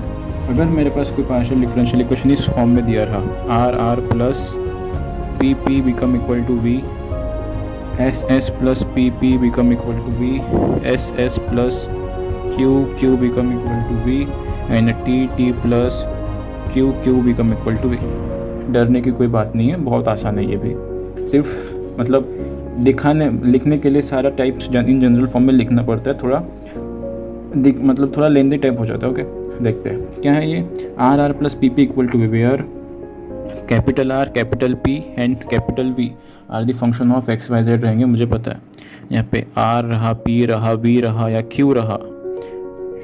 अगर मेरे पास कोई पार्शियल डिफरेंशियल इक्वेशन इस फॉर्म में दिया रहा, r plus P p become equal to v, s plus P p become equal to v, s plus q become equal to v and t plus q become equal to v. डरने की कोई बात नहीं है, बहुत आसान है ये भी। सिर्फ मतलब लिखने के लिए सारा टाइप्स इन जनरल फॉर्म में लिखना पड़ता है, मतलब थोड़ा लेंदी टाइप हो जाता है। ओके, देखते हैं क्या है ये। R r plus P p equal to V, where capital R, capital P and capital V are the function of x y z रहेंगे, मुझे पता है। यहाँ पे आर रहा, पी रहा, वी रहा या क्यू रहा,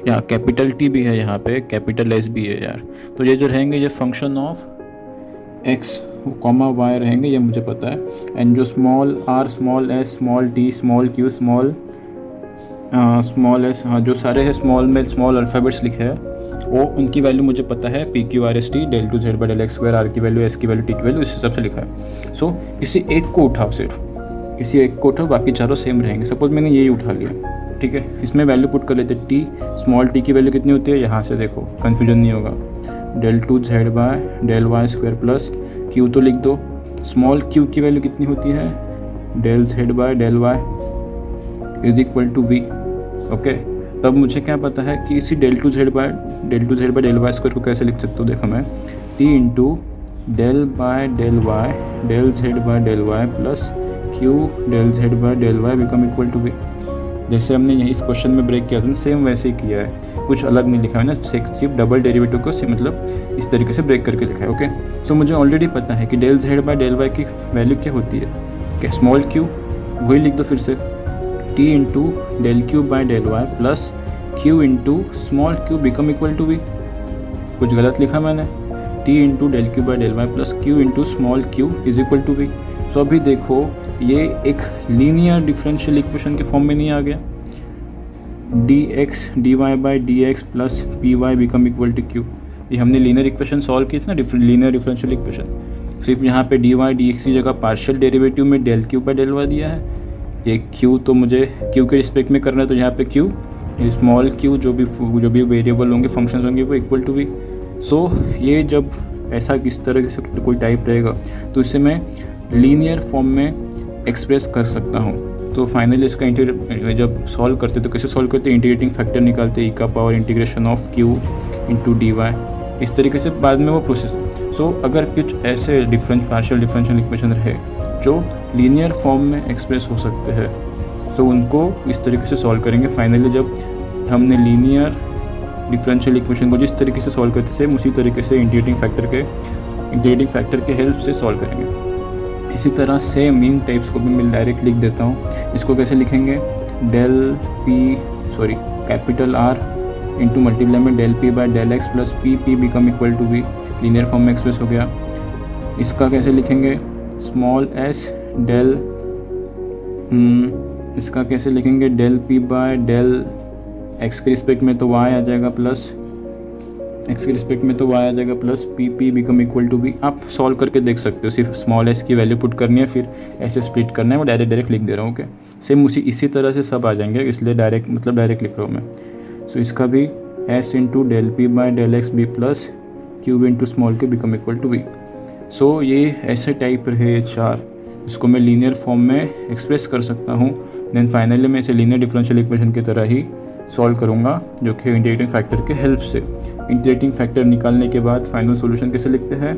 यहाँ कैपिटल टी भी है, यहाँ पे कैपिटल एस भी है यार। तो ये जो रहेंगे ये function of x comma y रहेंगे, ये मुझे पता है। एंड जो small r, small s, small t, small q, small s, हाँ जो सारे हैं स्मॉल में स्मॉल अल्फ़ाबेट्स लिखे हैं, वो उनकी वैल्यू मुझे पता है। P q r s t, del two z by del x square, r की वैल्यू, एस की वैल्यू, टी की वैल्यू, इस हिसाब से लिखा है। सो किसी एक को उठाओ, सिर्फ किसी एक को उठाओ, बाकी चारों सेम रहेंगे। सपोज मैंने यही उठा लिया, ठीक है। इसमें वैल्यू पुट कर लेते, टी स्मॉल टी की वैल्यू कितनी होती है, यहाँ से देखो कन्फ्यूजन नहीं होगा, del two Z by del Y square plus q तो लिख दो, स्मॉल क्यू की वैल्यू कितनी होती है, del Z by del y is equal to v. Okay, तब मुझे क्या पता है कि इसी del two Z by del Y square को कैसे लिख सकता हूँ, देखो मैं t into del by del y del Z by del y plus q del Z by del y become equal to v. जैसे हमने यही इस क्वेश्चन में ब्रेक किया था सेम वैसे ही किया है, कुछ अलग नहीं लिखा है ना, सिर्फ डबल डेरिवेटिव को मतलब इस तरीके से ब्रेक करके लिखा है। ओके, सो मुझे ऑलरेडी पता है कि del Z by del y की वैल्यू क्या होती है, क्या स्मॉल क्यू, वही लिख दो फिर से, t into del q by del y plus q into small q become equal to v. कुछ गलत लिखा मैंने, t into del q by del y plus q into small q is equal to v. So अभी देखो ये एक लीनियर डिफरेंशियल इक्वेशन के फॉर्म में नहीं आ गया, d x d y by d x plus p y become equal to q. ये हमने लीनियर इक्वेशन सॉल्व की थी ना, लीनियर डिफरेंशियल इक्वेशन, सिर्फ यहाँ पे डी वाई डी एक्स की जगह पार्शियल डेरिवेटिव में del q by del y दिया है। ये क्यू तो मुझे क्यू के रिस्पेक्ट में करना है, तो यहाँ पे क्यू स्मॉल क्यू जो भी वेरिएबल होंगे, फंक्शन होंगे, वो इक्वल टू वी। सो ये जब ऐसा किस तरह से कोई टाइप रहेगा तो इसे मैं लीनियर फॉर्म में एक्सप्रेस कर सकता हूँ। तो फाइनली इसका जब सॉल्व करते तो कैसे सॉल्व करते, इंटीग्रेटिंग फैक्टर निकालते, ई का power integration of q into d y, इस तरीके से बाद में वो प्रोसेस। सो अगर कुछ ऐसे पार्शियल डिफरेंशियल इक्वेशन रहे जो लीनियर फॉर्म में एक्सप्रेस हो सकते हैं, सो उनको इस तरीके से सॉल्व करेंगे। फाइनली जब हमने लीनियर डिफरेंशियल इक्वेशन को जिस तरीके से सॉल्व करते सेम उसी तरीके से इंटीग्रेटिंग फैक्टर के हेल्प से सॉल्व करेंगे। इसी तरह सेम इन टाइप्स को भी मैं डायरेक्ट लिख देता हूँ। इसको कैसे लिखेंगे, कैपिटल आर इंटू मल्टीप्लाई में del p by del x plus p become equal to v, linear form में एक्सप्रेस हो गया। इसका कैसे लिखेंगे, स्मॉल एस डेल इसका कैसे लिखेंगे, del p by del x के रिस्पेक्ट में तो वाई आ जाएगा plus p become equal to b. आप सॉल्व करके देख सकते हो, सिर्फ स्मॉल एस की वैल्यू पुट करनी है, फिर ऐसे स्प्लिट करना है, वो डायरेक्ट लिख दे रहा हूँ। ओके, सेम इसी तरह से सब आ जाएंगे, इसलिए डायरेक्ट लिख रहा हूँ मैं। सो इसका भी s into del p by del x b plus cube into small के become equal to b. So ये ऐसे टाइप रहे चार, इसको मैं लीनियर फॉर्म में एक्सप्रेस कर सकता हूँ। देन फाइनली मैं इसे लीनियर डिफरेंशियल इक्वेशन की तरह ही सॉल्व करूँगा, जो कि इंटीग्रेटिंग फैक्टर के हेल्प से। इंटीग्रेटिंग फैक्टर निकालने के बाद फाइनल सॉल्यूशन कैसे लिखते हैं,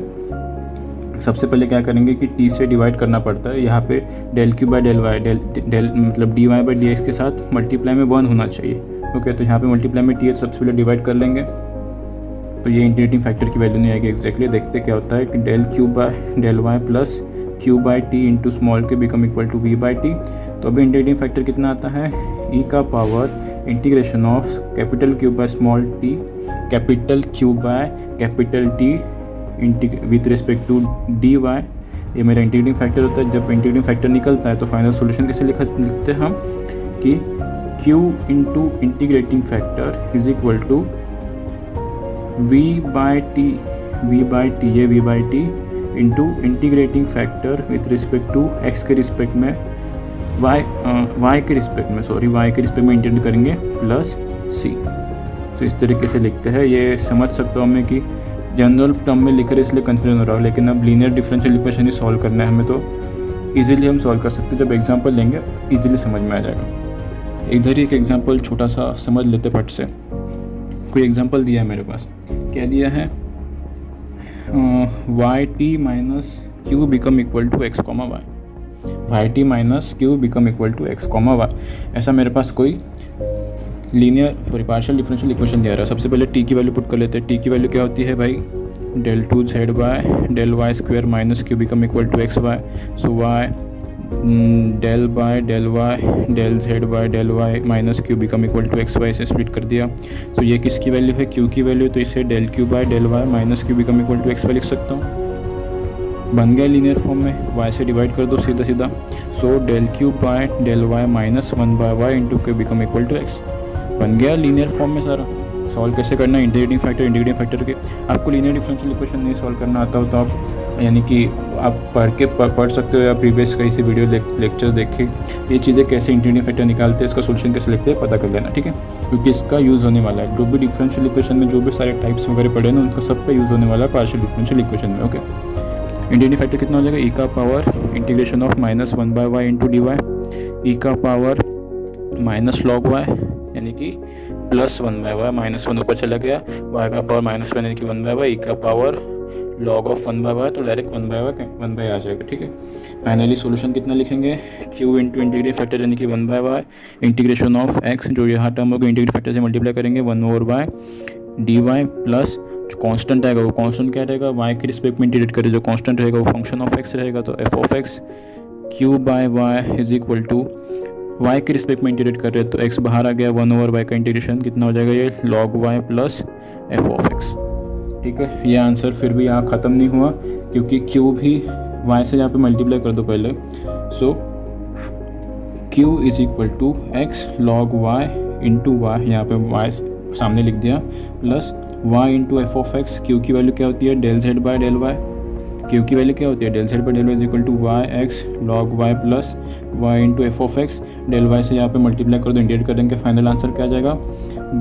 सबसे पहले क्या करेंगे कि टी से डिवाइड करना पड़ता है। यहाँ पे del q by del y del मतलब d y by d x के साथ मल्टीप्लाई में 1 होना चाहिए। ओके, तो यहाँ पे मल्टीप्लाई में टी है तो सबसे पहले डिवाइड कर लेंगे, तो ये इंटीग्रेटिंग फैक्टर की वैल्यू नहीं आएगी एग्जैक्टली। देखते क्या होता है कि del q by del y plus q by t into small के become equal to v by t. तो अभी इंटीग्रेटिंग फैक्टर कितना आता है, ई का power integration of capital Q by small t capital Q by capital T with respect to d y. ये मेरा इंटीग्रेटिंग फैक्टर होता है। जब इंटीग्रेटिंग फैक्टर निकलता है तो फाइनल सॉल्यूशन कैसे लिखते हैं हम कि q into integrating factor is equal to v by t, ये v by t into integrating factor with respect to x के रिस्पेक्ट में y के रिस्पेक्ट में इंटीग्रेट करेंगे प्लस c। तो इस तरीके से लिखते हैं। ये समझ सकता हूँ मैं कि जनरल टर्म में लिख रहे इसलिए कन्फ्यूजन हो रहा है, लेकिन अब लीनियर डिफरेंशियल इक्वेशन ही सॉल्व करना है हमें, तो इजीली हम सॉल्व कर सकते हैं। जब एग्जांपल लेंगे इजीली समझ में आ जाएगा। इधर ही एक एग्जांपल छोटा सा समझ लेते फट से। कोई एग्जांपल दिया है मेरे पास, क्या दिया है, y t minus q become equal to x comma y. Y t minus q become equal to x comma y. ऐसा मेरे पास कोई लीनियर पार्शियल डिफरेंशियल इक्वेशन दिया रहा है। सबसे पहले टी की वैल्यू पुट कर लेते हैं। टी की वैल्यू क्या होती है भाई, del 2 z by del y square minus q become equal to x y. So y del by del y del z by del y minus q become equal to x y से स्प्लिट कर दिया। तो ये किसकी वैल्यू है, क्यू की वैल्यू, तो इसे del q by del y minus q become equal to x y लिख सकता हूँ। बन गया लीनियर फॉर्म में, y से डिवाइड कर दो सीधा सीधा। So del q by del y minus 1 by y into q become equal to x. बन गया लीनियर फॉर्म में सारा। सॉल्व कैसे करना है, इंटीग्रेटिंग फैक्टर के। आपको लीनियर डिफरेंशियल इक्वेशन नहीं सॉल्व करना आता हो तो आप यानी कि आप पढ़ सकते हो या प्रीवियस कहीं से वीडियो लेक्चर देख के ये चीज़ें कैसे इंटीग्रेटिंग फैक्टर निकालते हैं, इसका सोल्यूशन कैसे लिखते हैं पता कर लेना, ठीक है। क्योंकि इसका यूज़ होने वाला है, जो भी डिफरेंशियल इक्वेशन में जो भी सारे टाइप्स वगैरह पढ़े ना उनका सब पे यूज़ होने वाला है पार्शियल डिफरेंशियल इक्वेशन में, ओके। इंटीग्रेटिंग फैक्टर कितना हो जाएगा, ई का power integration of minus 1 by y into d y, e का पावर माइनस लॉग वाई यानी कि प्लस 1 बाय वाई, माइनस 1 ऊपर चला गया, वाई का पावर माइनस 1 यानी कि 1 बाय वाई, ई का power log of 1 by y, तो डायरेक्ट 1 बाय आ जाएगा, ठीक है। फाइनली सॉल्यूशन कितना लिखेंगे, क्यू इंटू इंटीग्रेटिंग फैक्टर यानी कि 1 by y integration of x, जो यहाँ टर्म होगा इंटीग्रेटिंग फैक्टर से मल्टीप्लाई करेंगे 1 over y d y, plus जो कांस्टेंट आएगा वो कांस्टेंट क्या रहेगा, वाई के रिस्पेक्ट में इंटीग्रेट करें, जो कांस्टेंट रहेगा वो फंक्शन ऑफ एक्स रहेगा, तो f of x q by y is equal to y के रिस्पेक्ट में इंटीग्रेट कर रहे हैं तो x बाहर आ गया, 1 ओवर y का इंटीग्रेशन कितना हो जाएगा, ये log y plus f of x, ठीक है। ये आंसर फिर भी यहाँ ख़त्म नहीं हुआ क्योंकि q भी y से यहाँ पे मल्टीप्लाई कर दो पहले। So q is equal to x log y into y, यहाँ पे y सामने लिख दिया, plus y into f of x. q की वैल्यू क्या होती है, del z by del y, q की वैल्यू क्या होती है, del z by del y is equal to y x log y plus y into f of x, del y से यहाँ पे मल्टीप्लाई कर दो, इंटीग्रेट करेंगे, फाइनल आंसर क्या आ जाएगा,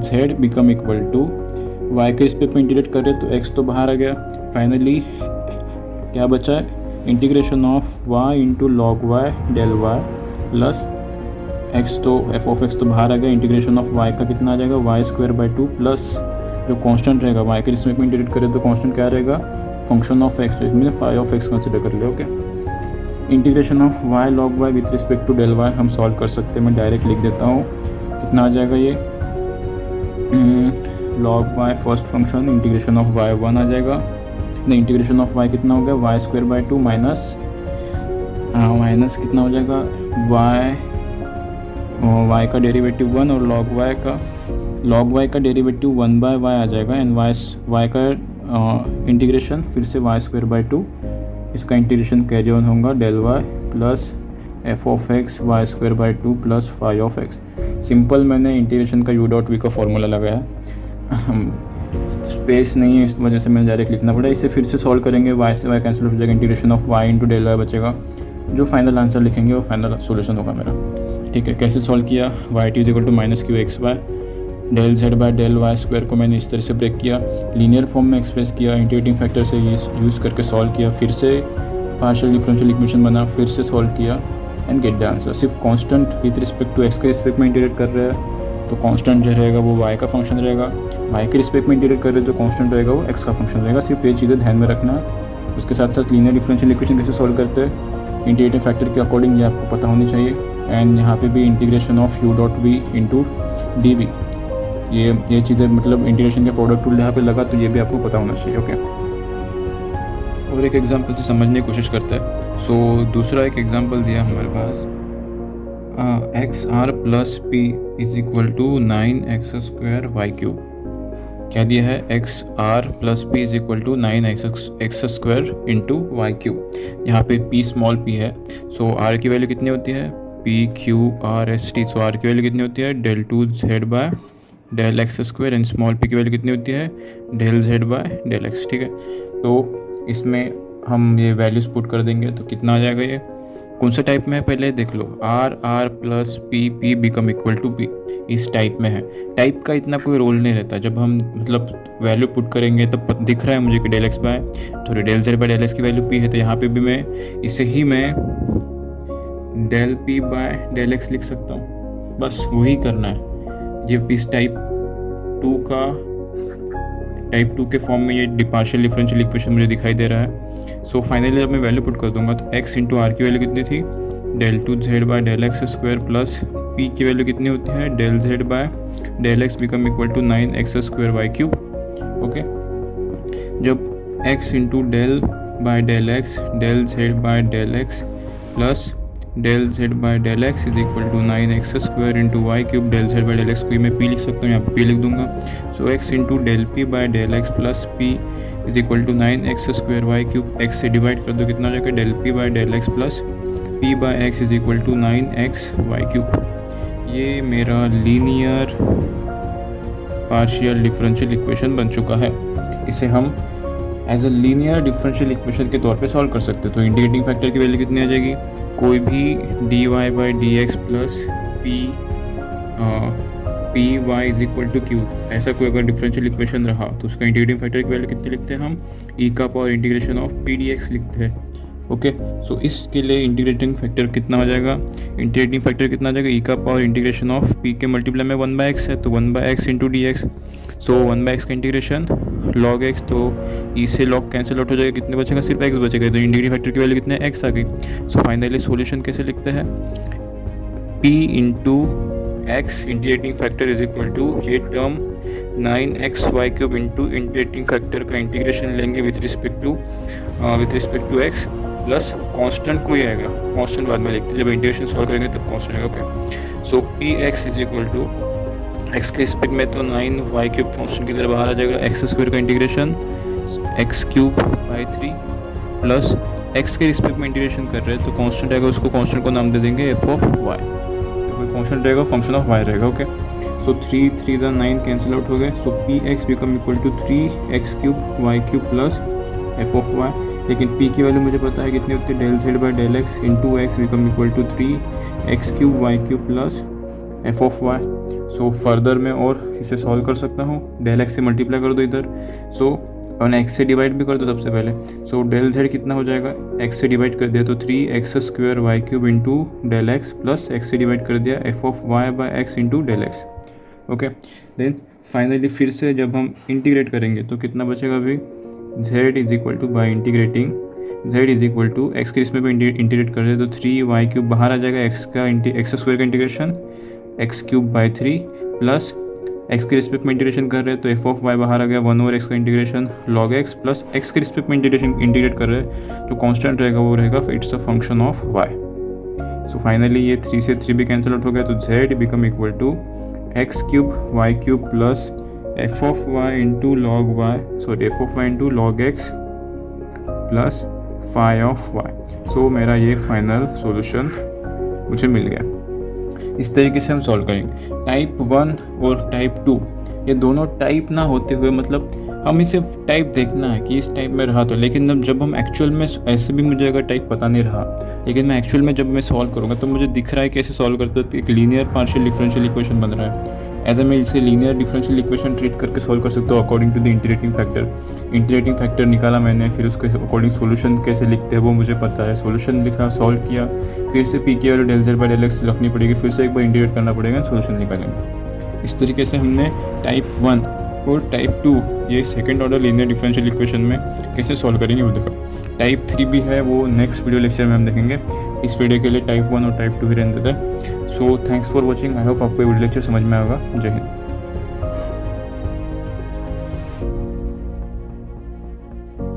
z become equal to y के रिस्पेक्ट में इंटीग्रेट कर रहे तो एक्स तो बाहर आ गया, फाइनली क्या बचा है, integration of y into log y del y plus x, तो एफ ऑफ एक्स तो बाहर आ गया, इंटीग्रेशन ऑफ वाई का कितना आ जाएगा, वाई स्क्वायर बाई 2 प्लस जो कांस्टेंट रहेगा वाई के रिस्पेक्ट में इंटीग्रेट करें तो कांस्टेंट क्या रहेगा, फंक्शन ऑफ एक्स, तो इसमें फाई ऑफ एक्स कंसिडर कर ले, okay. Integration of y log y with respect to del y हम सॉल्व कर सकते हैं, मैं डायरेक्ट लिख देता हूँ, कितना आ जाएगा ये, log y first function integration of y 1 आ जाएगा, नहीं इंटीग्रेशन ऑफ वाई कितना हो गया, वाई स्क्वायर बाई 2 माइनस कितना हो जाएगा, वाई का डेरिवेटिव 1 और लॉग वाई का डेरिवेटिव 1 बाय वाई आ जाएगा, एंड वाई का इंटीग्रेशन फिर से वाई स्क्वायर बाई 2, इसका इंटीग्रेशन कैरी ऑन होगा del y plus f of x y square by 2 plus phi of x. Simple मैंने इंटीग्रेशन का यू डॉट वी का फॉर्मूला लगाया, स्पेस नहीं है इस वजह से मैंने डायरेक्ट लिखना पड़ा। इसे फिर से सॉल्व करेंगे, वाई से वाई कैंसिल हो जाएगा, integration of y into del y बचेगा, जो फाइनल आंसर लिखेंगे वो फाइनल सोल्यूशन होगा मेरा, ठीक है। कैसे सॉल्व किया, y t is equal to minus q x y, del Z by del Y square को मैंने इस तरह से ब्रेक किया, लीनियर फॉर्म में एक्सप्रेस किया, इंटीग्रेटिंग फैक्टर से यूज़ करके सॉल्व किया, फिर से पार्शियल डिफरेंशियल इक्वेशन बना, फिर से सॉल्व किया एंड गेट द आंसर। सिर्फ constant with respect to x के रिस्पेक्ट में इंटीग्रेट कर रहे हैं तो कांस्टेंट जो रहेगा वो वाई का फंक्शन रहेगा, वाई के रिस्पेक्ट में इंटीग्रेट कर रहे हैं जो कांस्टेंट रहेगा वो एक्स का फंक्शन रहेगा। सिर्फ ये चीज़ें ध्यान में रखना है। उसके साथ साथ लीनियर डिफरेंशियल इक्वेशन कैसे सॉल्व करते हैं इंटीग्रेटिंग फैक्टर के अकॉर्डिंग ये आपको पता होनी चाहिए, एंड यहाँ पे भी integration of u dot v into d v, ये चीज़ें मतलब इंटीग्रेशन के प्रोडक्ट टूल यहाँ पे लगा तो ये भी आपको पता होना चाहिए, ओके। और एक एग्जांपल से समझने की कोशिश करते हैं। सो दूसरा एक एग्जांपल दिया हमारे पास, x r plus p is equal to 9x square y cube. क्या दिया है, x r plus p is equal to 9x square into y cube. यहाँ पे पी स्मॉल पी है, सो आर की वैल्यू कितनी होती है, p q r s t, so r की वैल्यू कितनी होती है, del 2 z by del x square, and small p की वैल्यू कितनी होती है, del Z by del x, ठीक है। तो इसमें हम ये वैल्यूज पुट कर देंगे तो कितना आ जाएगा, ये कौन सा टाइप में है पहले देख लो, r r plus P p become equal to p, इस टाइप में है। टाइप का इतना कोई रोल नहीं रहता, जब हम मतलब वैल्यू पुट करेंगे तब दिख रहा है मुझे कि del x by sorry del Z by del x की वैल्यू पी है, तो यहाँ पे भी मैं इसे ही मैं del p by del x लिख सकता हूँ, बस वही करना है। ये इस टाइप 2 के फॉर्म में ये पार्शियल डिफरेंशियल इक्वेशन मुझे दिखाई दे रहा है। सो फाइनली जब मैं वैल्यू पुट कर दूंगा तो x इंटू आर की वैल्यू कितनी थी, del two Z by del x square plus p की वैल्यू कितनी होती है, del Z by del x become equal to 9x square y cube. Okay, जब x into del by del x del Z by del x plus del Z by del x is equal to 9x square into y cube, del Z by del x को मैं पी लिख सकता हूँ, यहाँ पे पी लिख दूंगा। So x into del p by del x plus p is equal to 9x square y cube, x से डिवाइड कर दो कितना हो जाएगा, del p by del x plus p by x is equal to 9x y cube. ये मेरा लीनियर पार्शियल डिफरेंशियल इक्वेशन बन चुका है। इसे हम as a linear differential equation के तौर पे सॉल्व कर सकते हैं। तो इंटीग्रेटिंग फैक्टर की वैल्यू कितनी आ जाएगी, कोई भी d y by d x plus p y is equal to q, ऐसा कोई अगर डिफरेंशियल इक्वेशन रहा तो उसका इंटीग्रेटिंग फैक्टर की वैल्यू कितनी लिखते हैं हम, ई का power integration of P D x लिखते हैं। ओके, सो इसके लिए इंटीग्रेटिंग फैक्टर कितना हो जाएगा, इंटीग्रेटिंग फैक्टर कितना आ जाएगा, ई का पावर इंटीग्रेशन ऑफ पी के मल्टीप्लाई में 1/x है तो 1/x इंटू डी एक्स। सो 1/x का इंटीग्रेशन log x, तो ई से log कैंसिल आउट हो जाएगा, कितने बचेगा, सिर्फ x बचेगा। तो इंटीग्रेटिंग फैक्टर की वैल्यू कितने, x आ गई। सो फाइनली सॉल्यूशन कैसे लिखते हैं, p into x integrating factor is equal to ये term 9x y cube into integrating factor का इंटीग्रेशन लेंगे with respect to x plus constant कोई आएगा, कांस्टेंट बाद में लिखते हैं, जब इंटीग्रेशन सॉल्व करेंगे तब कांस्टेंट आएगा। Okay, so p x is equal to x के रिस्पेक्ट में तो 9y क्यूब कांस्टेंट की तरह बाहर आ जाएगा, एक्स स्क्वायर का integration x cube by 3 plus x के रिस्पेक्ट में इंटीग्रेशन कर रहे हैं तो कांस्टेंट आएगा, उसको कांस्टेंट को नाम दे देंगे एफ ऑफ वाई, तो कोई कांस्टेंट रहेगा फंक्शन ऑफ वाई रहेगा। ओके, सो 3 3 9 कैंसिल आउट हो गए। So p x become equal to 3x cube y cube plus f of y, लेकिन p की वैल्यू मुझे पता है कितनी होती है, del z by del x into x become equal to 3x cube y cube plus f of y. So further मैं और इसे सॉल्व कर सकता हूँ, डेल एक्स से मल्टीप्लाई कर दो इधर, सो और एक्स से डिवाइड भी कर दो सबसे पहले। सो डेल जेड कितना हो जाएगा, एक्स से डिवाइड कर दिया तो 3x square y cube into del x plus x से डिवाइड कर दिया f of y by x into del x. Okay, then finally फिर से जब हम इंटीग्रेट करेंगे तो कितना बचेगा, अभी z is equal to by integrating z is equal to x के इसमें भी इंटीग्रेट कर दे तो 3y क्यूब बाहर आ जाएगा, एक्स स्क्वायर का integration x cube by 3 plus x के रिस्पेक्ट में इंटीग्रेशन कर रहे हैं तो एफ ऑफ वाई बाहर आ गया 1/x का integration log x plus x के रिस्पेक्ट में इंटीग्रेट कर रहे हैं जो कांस्टेंट रहेगा वो रहेगा it's a function of y। So finally ये 3 से 3 भी कैंसिल आउट हो गया तो z become equal to x cube y cube plus f of y into log y, sorry f of y into log x plus phi of y. So मेरा ये फाइनल सॉल्यूशन मुझे मिल गया। इस तरीके से हम सॉल्व करेंगे। टाइप 1 और टाइप 2 ये दोनों टाइप ना होते हुए, मतलब हमें सिर्फ टाइप देखना है कि इस टाइप में रहा तो, लेकिन जब हम एक्चुअल में, ऐसे भी मुझे अगर टाइप पता नहीं रहा, लेकिन मैं एक्चुअल में जब मैं सॉल्व करूँगा तो मुझे दिख रहा है कैसे सॉल्व करते तो एक लीनियर पार्शियल डिफरेंशियल इक्वेशन बन रहा है। ऐसे मैं इसे लीनियर डिफरेंशियल इक्वेशन ट्रीट करके सॉल्व कर सकता हूँ according to the integrating factor. Integrating factor निकाला मैंने, फिर उसके अकॉर्डिंग सॉल्यूशन कैसे लिखते हैं वो मुझे पता है, सॉल्यूशन लिखा, सॉल्व किया, फिर से पी की value del z by del x रखनी पड़ेगी, फिर से एक बार इंटीग्रेट करना पड़ेगा, सॉल्यूशन निकालेंगे। इस तरीके से हमने टाइप 1 और टाइप 2 ये second order linear differential equation में कैसे सॉल्व करेंगे वो देखा। टाइप 3 भी है, वो नेक्स्ट वीडियो लेक्चर में हम देखेंगे। इस वीडियो के लिए टाइप 1 और टाइप 2 ही रहने देते हैं। So thanks for watching. I hope आपको ये वीडियो लेक्चर समझ में आएगा। जय हिंद।